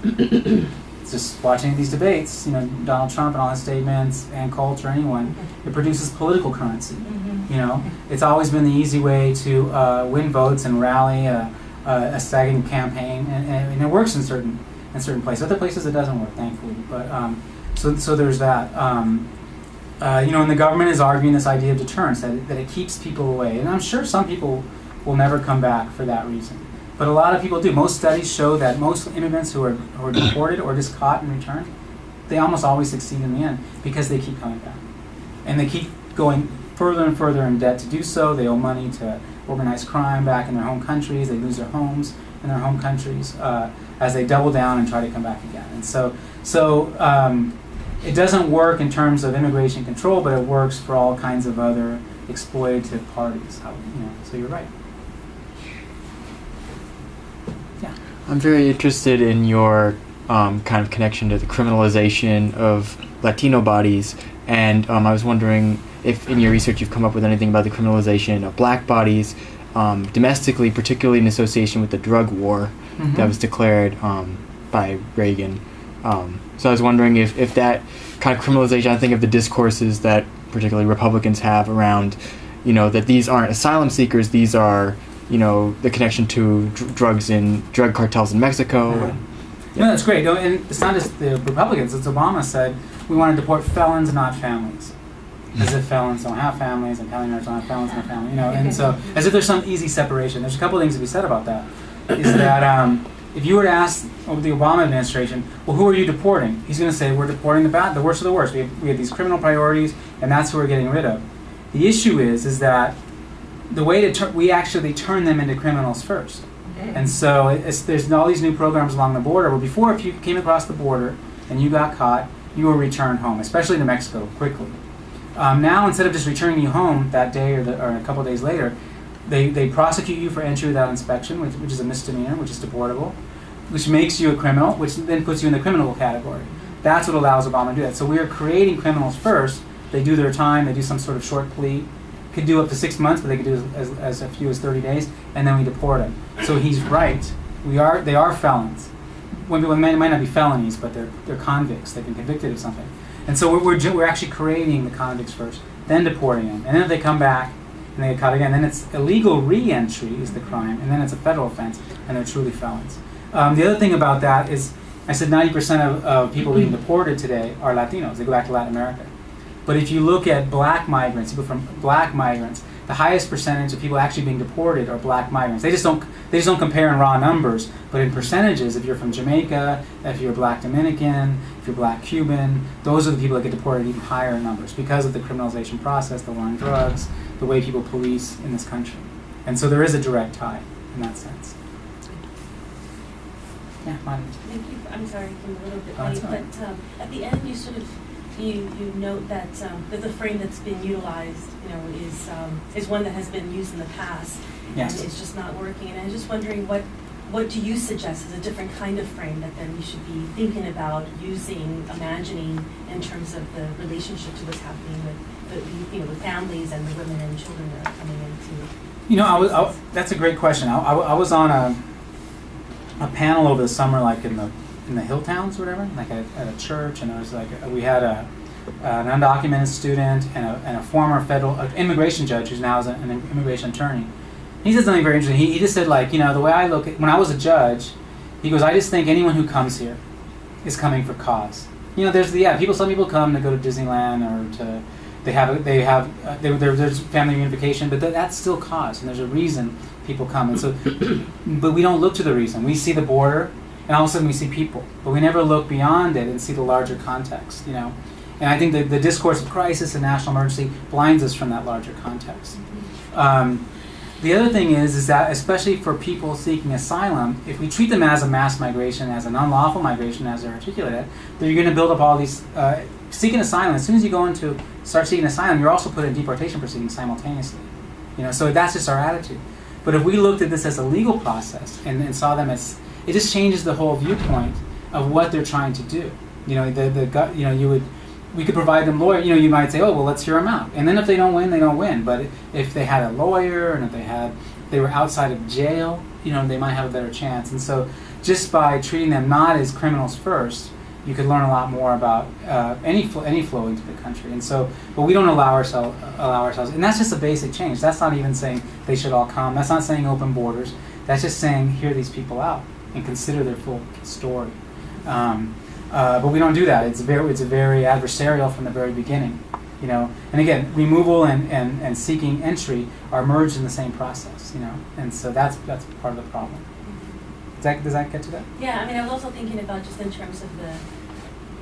just watching these debates, Donald Trump and all his statements, and Colt or anyone, it produces political currency. It's always been the easy way to win votes and rally a staggering campaign, and it works in certain places. Other places it doesn't work, thankfully. But so there's that. And the government is arguing this idea of deterrence, that it keeps people away, and I'm sure some people will never come back for that reason. But a lot of people do. Most studies show that most immigrants who are deported or just caught and returned, they almost always succeed in the end because they keep coming back. And they keep going further and further in debt to do so. They owe money to organized crime back in their home countries. They lose their homes in their home countries as they double down and try to come back again. And so it doesn't work in terms of immigration control, but it works for all kinds of other exploitative parties. So you're right. I'm very interested in your kind of connection to the criminalization of Latino bodies, and I was wondering if in your research you've come up with anything about the criminalization of black bodies domestically, particularly in association with the drug war that was declared by Reagan. So I was wondering if that kind of criminalization, I think of the discourses that particularly Republicans have around, that these aren't asylum seekers, these are, the connection to drugs in drug cartels in Mexico. Yeah. No, that's great. No, and it's not just the Republicans. It's Obama said we want to deport felons, not families. As if felons don't have families and family members don't have felons in their family. And so as if there's some easy separation. There's a couple of things to be said about that. Is that if you were to ask the Obama administration, well, who are you deporting? He's going to say, we're deporting the worst of the worst. We have these criminal priorities, and that's who we're getting rid of. The issue is that the way we actually turn them into criminals first. And so there's all these new programs along the border where before, if you came across the border and you got caught, you were returned home, especially to Mexico, quickly. Now, instead of just returning you home that day or a couple of days later, they prosecute you for entry without inspection, which is a misdemeanor, which is deportable, which makes you a criminal, which then puts you in the criminal category. That's what allows Obama to do that. So we are creating criminals first. They do their time. They do some sort of short plea. Could do up to 6 months, but they could do as few as 30 days, and then we deport them. So he's right. They are felons. Well, they might not be felonies, but they're convicts. They've been convicted of something. And so we're actually creating the convicts first, then deporting them. And then if they come back and they get caught again, then it's illegal re-entry is the crime, and then it's a federal offense, and they're truly felons. The other thing about that is, I said 90% of people being deported today are Latinos. They go back to Latin America. But if you look at black migrants, people from black migrants, the highest percentage of people actually being deported are black migrants. They just don't compare in raw numbers, but in percentages, if you're from Jamaica, if you're black Dominican, if you're black Cuban, those are the people that get deported even higher in numbers because of the criminalization process, the war on drugs, the way people police in this country. And so there is a direct tie in that sense. Yeah, Bonnie. Thank you. I'm sorry, I came a little bit Oh, that's late, fine. but at the end you sort of you note that the frame that's been utilized, is one that has been used in the past, Yes. and it's just not working. And I'm just wondering what do you suggest is a different kind of frame that then we should be thinking about using, imagining in terms of the relationship to what's happening with the families and the women and children that are coming into. That's a great question. I was on a panel over the summer, like in the hill towns or whatever, like at a church, and it was like we had an undocumented student and a former federal immigration judge who's now an immigration attorney. He said something very interesting. He just said, like, the way I look at, when I was a judge, he goes, I just think anyone who comes here is coming for cause. Some people come to go to Disneyland or to there's family reunification, but that's still cause, and there's a reason people come. And so, but we don't look to the reason. We see the border, and all of a sudden we see people, but we never look beyond it and see the larger context. And I think the discourse of crisis and national emergency blinds us from that larger context. The other thing is that, especially for people seeking asylum, if we treat them as a mass migration, as an unlawful migration, as they're articulated, then you're going to build up all these seeking asylum. As soon as you go into start seeking asylum, you're also put in deportation proceedings simultaneously. So that's just our attitude. But if we looked at this as a legal process and saw them as, it just changes the whole viewpoint of what they're trying to do. We could provide them lawyer. You might say, oh, well, let's hear them out. And then if they don't win, they don't win. But if they had a lawyer and if they were outside of jail, they might have a better chance. And so just by treating them not as criminals first, you could learn a lot more about any flow into the country. And so, but we don't allow ourselves, and that's just a basic change. That's not even saying they should all come. That's not saying open borders. That's just saying hear these people out and consider their full story. But we don't do that. It's very adversarial from the very beginning, And again, removal and seeking entry are merged in the same process, And so that's part of the problem. Does that get to that? Yeah, I was also thinking about just in terms of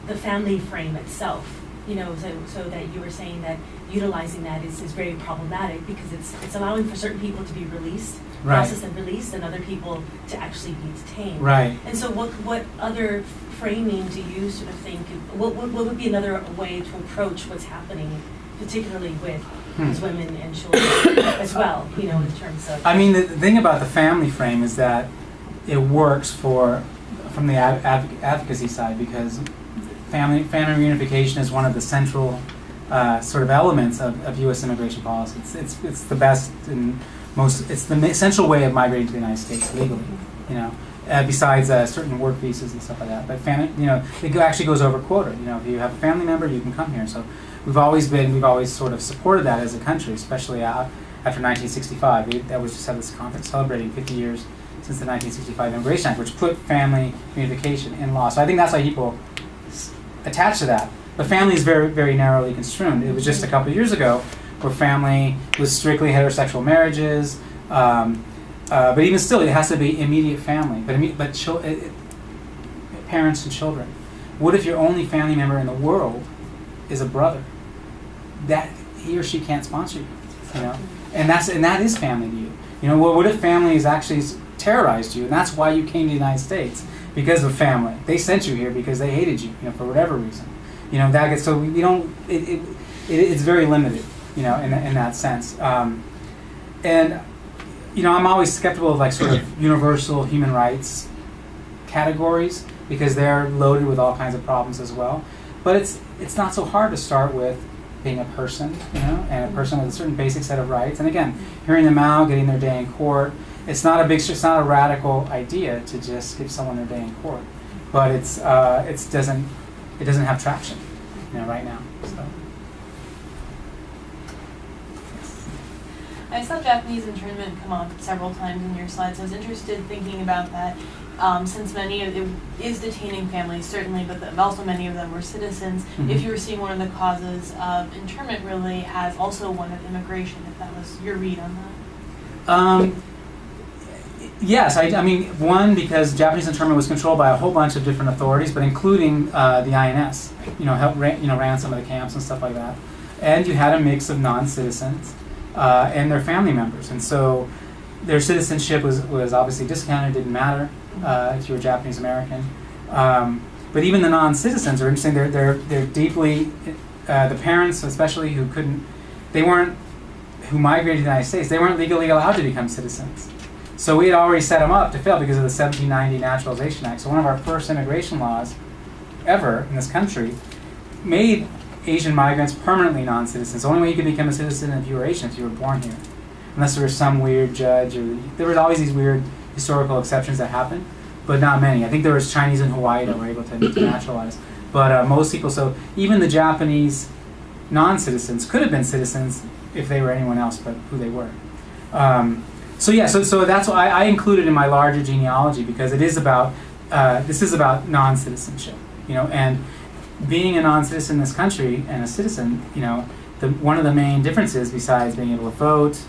the family frame itself, so that you were saying that utilizing that is very problematic because it's allowing for certain people to be released, right, processed and released, and other people to actually be detained. Right. And so what other framing do you sort of think, what would be another way to approach what's happening, particularly with these women and children as well, in terms of... The thing about the family frame is that it works from from the advocacy side, because family reunification is one of the central sort of elements of U.S. immigration policy. It's the best and most. It's the essential way of migrating to the United States legally. You know, besides certain work visas and stuff like that. But it actually goes over quota. You know, if you have a family member, you can come here. So we've always sort of supported that as a country, especially after 1965. That was just had this conference celebrating 50 years since the 1965 Immigration Act, which put family reunification in law. So I think that's why people attach to that. But family is very, very narrowly construed. It was just a couple of years ago where family was strictly heterosexual marriages. But even still, it has to be immediate family. But parents and children. What if your only family member in the world is a brother? That he or she can't sponsor you. You know, and that is family to you. You know, well, what if family has actually terrorized you, and that's why you came to the United States, because of family. They sent you here because they hated you, for whatever reason. You know, that gets, so we don't. It's very limited, in that sense. And I'm always skeptical of sort of universal human rights categories, because they're loaded with all kinds of problems as well. But it's not so hard to start with being a person, and a person with a certain basic set of rights. And again, hearing them out, getting their day in court. It's not a radical idea to just give someone their day in court, but it doesn't have traction, right now. So. I saw Japanese internment come up several times in your slides. I was interested thinking about that, since many of it is detaining families, certainly, but also many of them were citizens. Mm-hmm. If you were seeing one of the causes of internment really as also one of immigration, if that was your read on that. Yes, I mean, one, because Japanese internment was controlled by a whole bunch of different authorities, but including the INS, ran some of the camps and stuff like that. And you had a mix of non-citizens and their family members. And so their citizenship was obviously discounted, didn't matter if you were Japanese American. But even the non-citizens are interesting. They're deeply, the parents especially who migrated to the United States, they weren't legally allowed to become citizens. So we had already set them up to fail because of the 1790 Naturalization Act. So one of our first immigration laws ever in this country made Asian migrants permanently non-citizens. The only way you could become a citizen if you were Asian, if you were born here. Unless there was some weird judge, or there was always these weird historical exceptions that happened, but not many. I think there was Chinese in Hawaii that were able to naturalize. But most people, so even the Japanese non-citizens could have been citizens if they were anyone else but who they were. So that's why I included in my larger genealogy, because it is about this is about non-citizenship, and being a non-citizen in this country and a citizen, one of the main differences, besides being able to vote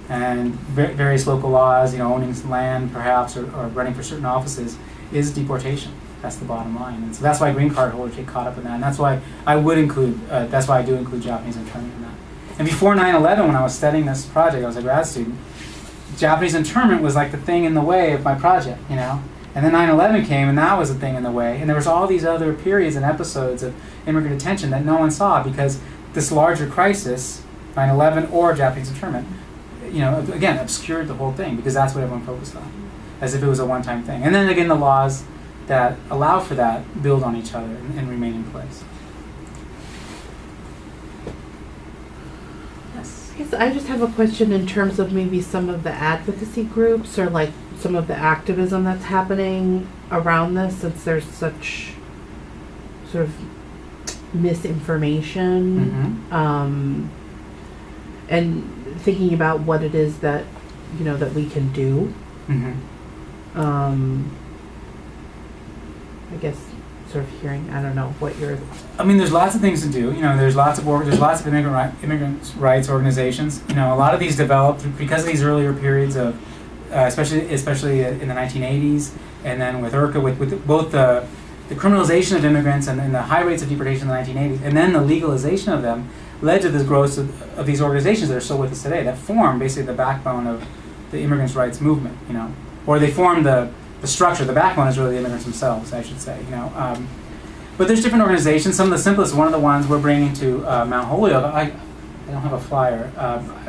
and various local laws, owning some land perhaps or running for certain offices, is deportation. That's the bottom line, and so that's why green card holders get caught up in that, and that's why I would include. That's why I do include Japanese internment in that. And before 9/11, when I was studying this project, I was a grad student. Japanese internment was like the thing in the way of my project, And then 9/11 came, and that was the thing in the way. And there was all these other periods and episodes of immigrant detention that no one saw, because this larger crisis, 9/11 or Japanese internment, again, obscured the whole thing, because that's what everyone focused on, as if it was a one-time thing. And then again, the laws that allow for that build on each other and remain in place. Yes, I just have a question in terms of maybe some of the advocacy groups, or some of the activism that's happening around this, since there's such sort of misinformation, and thinking about what it is that that we can do. I guess sort of hearing, I don't know what you're. I mean, there's lots of things to do. There's lots of immigrant rights organizations. A lot of these developed because of these earlier periods of, especially in the 1980s, and then with IRCA, with both the criminalization of immigrants and the high rates of deportation in the 1980s, and then the legalization of them, led to this growth of these organizations that are still with us today, that form basically the backbone of the immigrants' rights movement. Or they form the structure. The backbone is really the immigrants themselves, I should say. But there's different organizations. Some of the simplest, one of the ones we're bringing to Mount Holyoke. I don't have a flyer.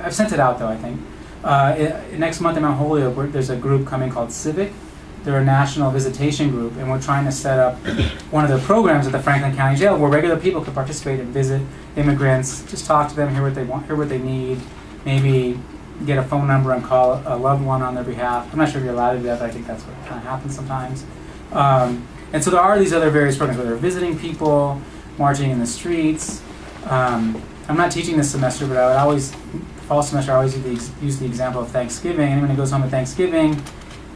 I've sent it out though, I think. Next month in Mount Holyoke, there's a group coming called Civic, they're a national visitation group, and we're trying to set up one of their programs at the Franklin County Jail where regular people could participate and visit immigrants, just talk to them, hear what they want, hear what they need, maybe get a phone number and call a loved one on their behalf. I'm not sure if you're allowed to do that, but I think that's what kind of happens sometimes. And so there are these other various programs where they're visiting people, marching in the streets. I'm not teaching this semester, but I would always, fall semester, I always use the example of Thanksgiving. Anyone who goes home at Thanksgiving,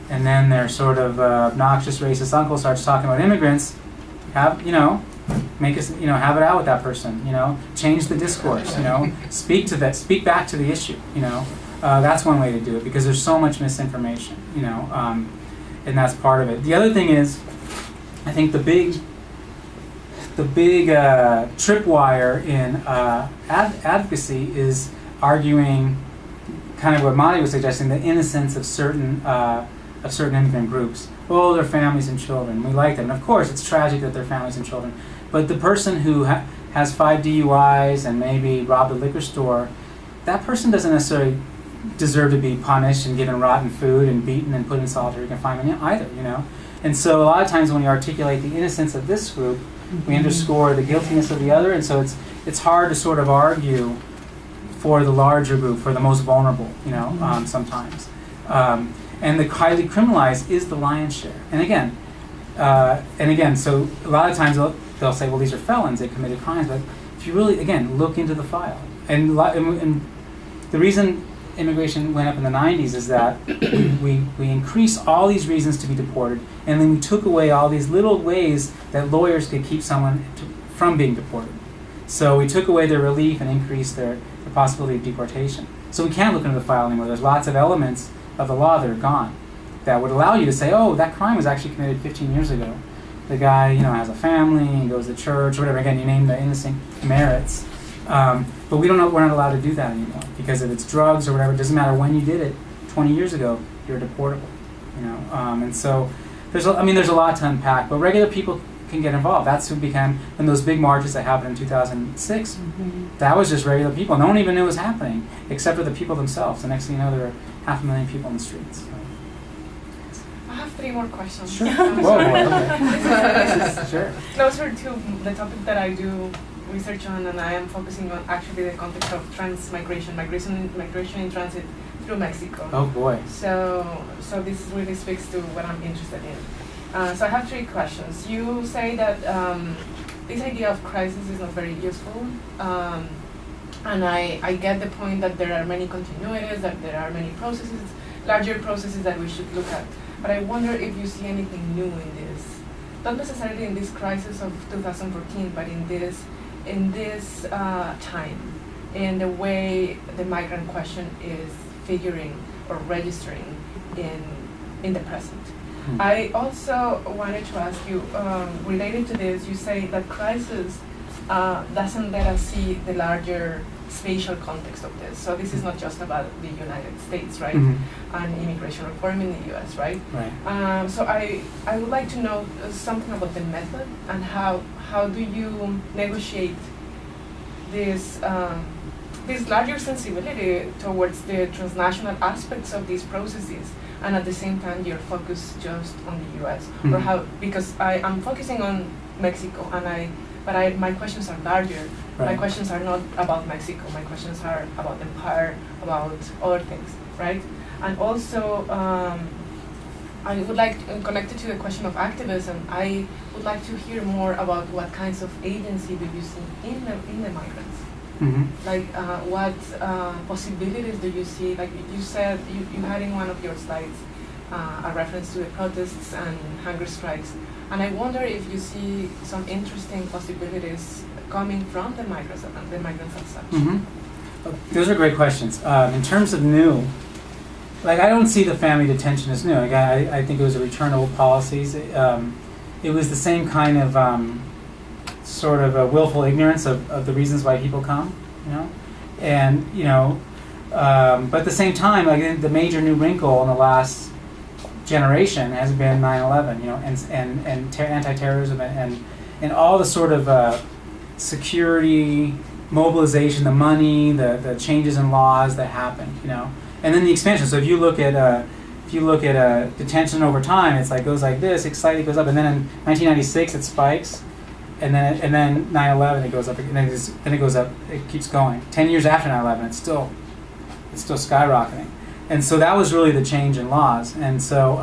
and then their sort of obnoxious racist uncle starts talking about immigrants, have it out with that person, change the discourse, speak back to the issue, that's one way to do it, because there's so much misinformation, and that's part of it. The other thing is, I think the big tripwire in advocacy is arguing kind of what Monty was suggesting, the innocence of certain immigrant groups. Oh, their families and children. We like them. And of course, it's tragic that they're families and children. But the person who has 5 DUIs and maybe robbed a liquor store, that person doesn't necessarily deserve to be punished and given rotten food and beaten and put in solitary confinement either, And so a lot of times when we articulate the innocence of this group, we underscore the guiltiness of the other, and so it's hard to sort of argue for the larger group, for the most vulnerable, sometimes. And the highly criminalized is the lion's share. And again, so a lot of times they'll say, well, these are felons, they committed crimes, but if you really, again, look into the file. And the reason immigration went up in the 90s is that we increased all these reasons to be deported, and then we took away all these little ways that lawyers could keep someone from being deported. So we took away their relief and increased the possibility of deportation. So we can't look into the file anymore. There's lots of elements of the law that are gone that would allow you to say, oh, that crime was actually committed 15 years ago. The guy, has a family, he goes to church, whatever. Again, you name the innocent merits. But we're not allowed to do that anymore, because if it's drugs or whatever, it doesn't matter when you did it. 20 years ago, you're deportable. And so there's a lot to unpack. But regular people can get involved. That's who became, in those big marches that happened in 2006. That was just regular people. No one even knew it was happening, except for the people themselves. The next thing you know, there are 500,000 people in the streets. So. I have 3 more questions. Sure. Whoa, okay. Sure. Closer to the topic that I do research on, and I am focusing on actually the context of migration in transit through Mexico. Oh boy. So this really speaks to what I'm interested in. So I have 3 questions. You say that this idea of crisis is not very useful, and I get the point that there are many continuities, that there are many processes, larger processes that we should look at. But I wonder if you see anything new in this, not necessarily in this crisis of 2014, but in this time, in the way the migrant question is figuring or registering in the present. I also wanted to ask you, related to this, you say that crisis doesn't let us see the larger spatial context of this. So this is not just about the United States, right? And immigration reform in the US, right? Right. So I would like to know something about the method and how do you negotiate this larger sensibility towards the transnational aspects of these processes, and at the same time you're focused just on the US, or how, because I'm focusing on Mexico, but my questions are larger. Right. My questions are not about Mexico. My questions are about empire, about other things, right? And also, I would like, connected to the question of activism, I would like to hear more about what kinds of agency do you see in the migrants? Like, what possibilities do you see? Like you said, you had in one of your slides a reference to the protests and hunger strikes. And I wonder if you see some interesting possibilities coming from the migrants as such. Those are great questions. In terms of new, like I don't see the family detention as new. Like, I think it was a return to old policies. It was the same kind of sort of a willful ignorance of the reasons why people come, and but at the same time, like the major new wrinkle in the last generation has been 9/11, and anti-terrorism and all the sort of security mobilization, the money, the changes in laws that happened, and then the expansion. So if you look at if you look at detention over time, it's like goes like this, it slightly goes up, and then in 1996 it spikes, and then 9/11 it goes up, and then it goes up, it keeps going. 10 years after 9/11, it's still skyrocketing, and so that was really the change in laws. And so,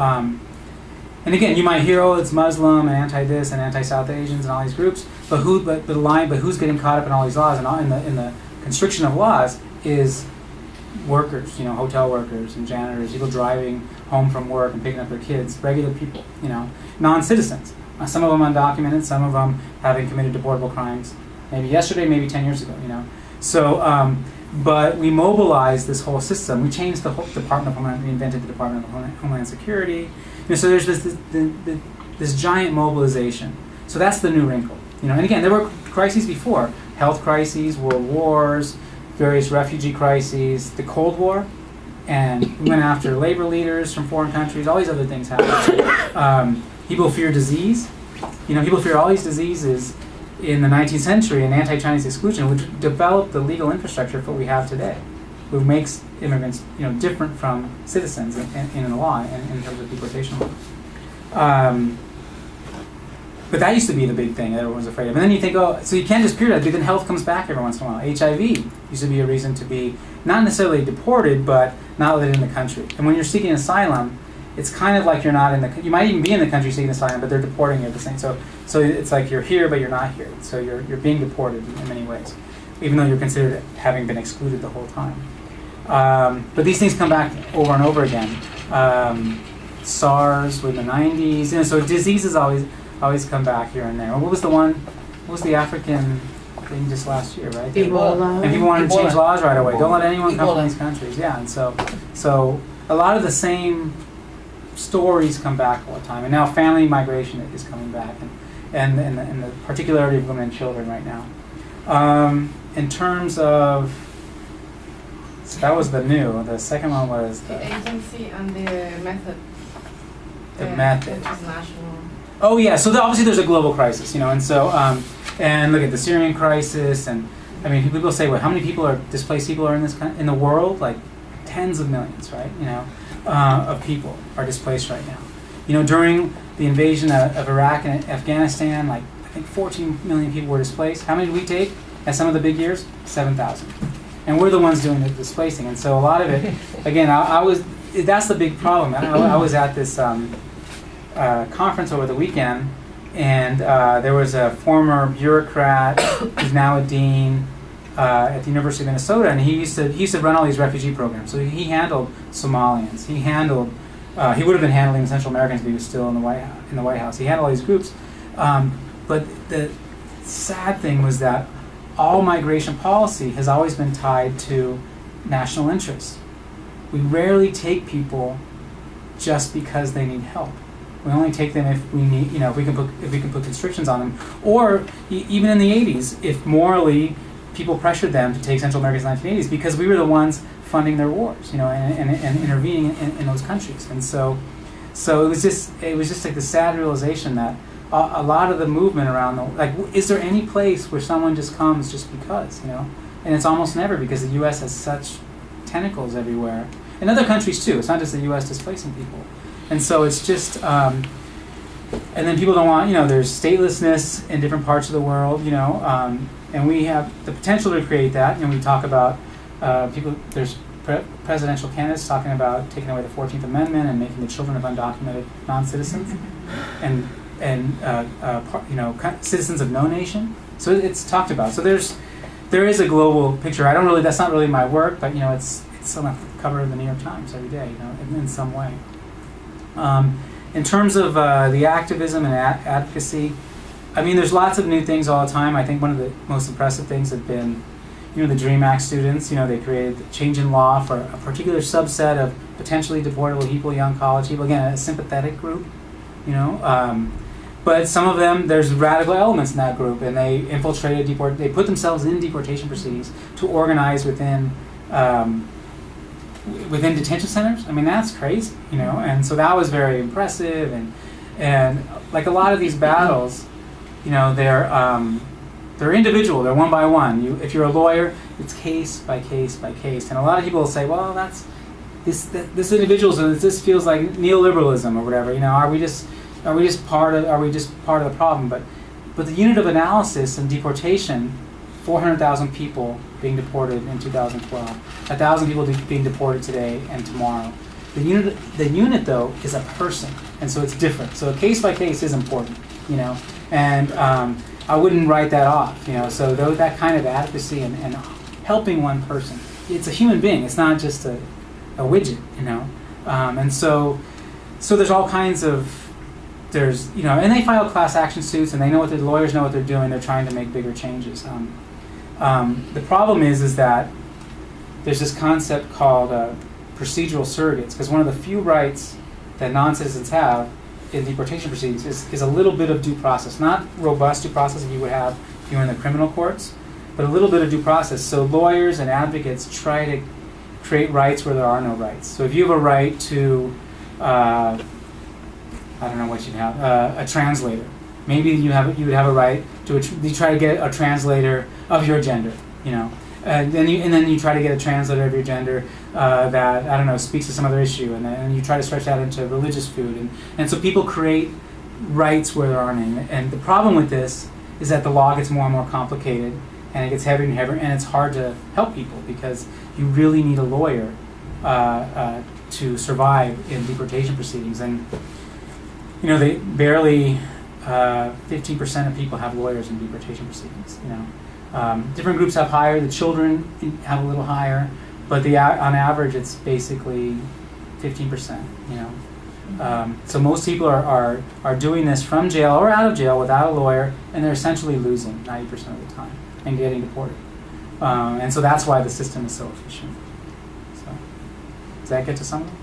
and again, you might hear, oh, it's Muslim and anti-this and anti-South Asians and all these groups, but who's getting caught up in all these laws and in the constriction of laws is workers, hotel workers and janitors, people driving home from work and picking up their kids, regular people, non-citizens. Some of them undocumented, some of them having committed deportable crimes, maybe yesterday, maybe 10 years ago, So, but we mobilized this whole system. We changed the whole Department of Homeland, we invented the Department of Homeland Security. So there's this giant mobilization. So that's the new wrinkle. And again, there were crises before, health crises, world wars, various refugee crises, the Cold War, and we went after labor leaders from foreign countries, all these other things happened. People fear disease. People fear all these diseases in the 19th century, and anti-Chinese exclusion, which developed the legal infrastructure for what we have today, which makes immigrants, different from citizens in the law, in terms of deportation law. But that used to be the big thing that everyone was afraid of. And then you think, oh, so you can't just period, but then health comes back every once in a while. HIV used to be a reason to be not necessarily deported, but not let in the country. And when you're seeking asylum, it's kind of like you're not in the. You might even be in the country seeking asylum, but they're deporting you at the same. So it's like you're here, but you're not here. So you're being deported in many ways, even though you're considered having been excluded the whole time. But these things come back over and over again. SARS in the 90s. So diseases always come back here and there. What was the African thing just last year, right? Ebola. And people wanted to change laws right away. Don't let anyone come Ebola. from these countries. Yeah, and so a lot of the same stories come back all the time. And now family migration is coming back, and the particularity of women and children right now. In terms of, so that was the new. The second one was The agency and the method. The method. International. Oh yeah, so obviously there's a global crisis, and so and look at the Syrian crisis, and I mean people say, well, how many displaced people are in the world? Like tens of millions, right? Of people are displaced right now. During the invasion of Iraq and Afghanistan, like I think 14 million people were displaced. How many did we take at some of the big years? 7,000, and we're the ones doing the displacing. And so a lot of it, again, that's the big problem. I was at this conference over the weekend, and there was a former bureaucrat who's now a dean at the University of Minnesota, and he used to run all these refugee programs. So he handled Somalians. He would have been handling Central Americans if he was still in the White House. He handled all these groups, but the sad thing was that all migration policy has always been tied to national interest. We rarely take people just because they need help. We only take them if we need, if we can put constrictions on them, or even in the 80s, if morally people pressured them to take Central Americans in the 1980s, because we were the ones funding their wars, and intervening in those countries. And so it was just like the sad realization that a lot of the movement around is there any place where someone just comes just because, And it's almost never, because the U.S. has such tentacles everywhere, and other countries too. It's not just the U.S. displacing people. And so it's just, and then people don't want, there's statelessness in different parts of the world, and we have the potential to create that. We talk about there's presidential candidates talking about taking away the 14th Amendment and making the children of undocumented non-citizens and citizens of no nation. So it's talked about. So there is a global picture. That's not really my work, but it's on the cover of the New York Times every day, in some way. In terms of the activism and advocacy, I mean, there's lots of new things all the time. I think one of the most impressive things have been, the DREAM Act students. They created the change in law for a particular subset of potentially deportable people, young college people. Again, a sympathetic group, But some of them, there's radical elements in that group, and they infiltrated, they put themselves in deportation proceedings to organize within detention centers. I mean, that's crazy, and so that was very impressive, and like a lot of these battles, they're individual, they're one by one. If you're a lawyer, it's case by case by case, and a lot of people will say, well, this individualism, this feels like neoliberalism or whatever. You know, are we just part of the problem? But the unit of analysis and deportation, 400,000 people being deported in 2012, 1,000 people being deported today and tomorrow. The unit though is a person, and so it's different. So case by case is important, you know, and I wouldn't write that off, you know. So that kind of advocacy and helping one person, it's a human being. It's not just a widget, you know, and so there's all kinds of. There's, you know, and they file class action suits, and they know the lawyers know what they're doing. They're trying to make bigger changes. The problem is that there's this concept called procedural surrogates, because one of the few rights that non-citizens have in deportation proceedings is a little bit of due process, not robust due process that you would have if you were in the criminal courts, but a little bit of due process. So lawyers and advocates try to create rights where there are no rights. So if you have a right to I don't know what you'd have, a translator. Maybe you would have a right to you try to get a translator of your gender, you know, and then you try to get a translator of your gender that, I don't know, speaks to some other issue, and then you try to stretch that into religious food, and so people create rights where there aren't any. And the problem with this is that the law gets more and more complicated, and it gets heavier and heavier, and it's hard to help people because you really need a lawyer to survive in deportation proceedings. And you know, they barely 15% of people have lawyers in deportation proceedings. You know, different groups have higher. The children have a little higher, but on average, it's basically 15%. You know, so most people are doing this from jail or out of jail without a lawyer, and they're essentially losing 90% of the time and getting deported. And so that's why the system is so efficient. So, does that get to something?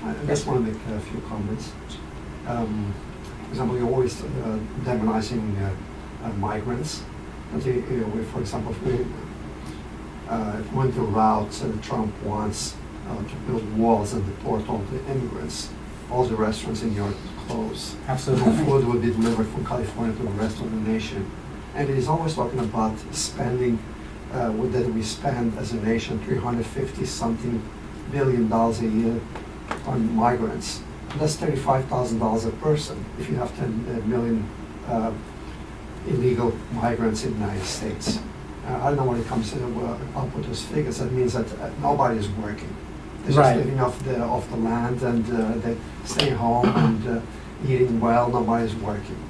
I just want to make a few comments. For example, you're always demonizing migrants. But for example, if we went the route that Trump wants to build walls and deport all the immigrants, all the restaurants in New York close. Absolutely. No food would be delivered from California to the rest of the nation. And he's always talking about spending, that we spend as a nation $350-something billion a year on migrants. That's $35,000 a person if you have 10 million illegal migrants in the United States. I don't know when it comes to up with those figures. That means that nobody is working. They're just living off the land, and they stay home and eating well. Nobody's working.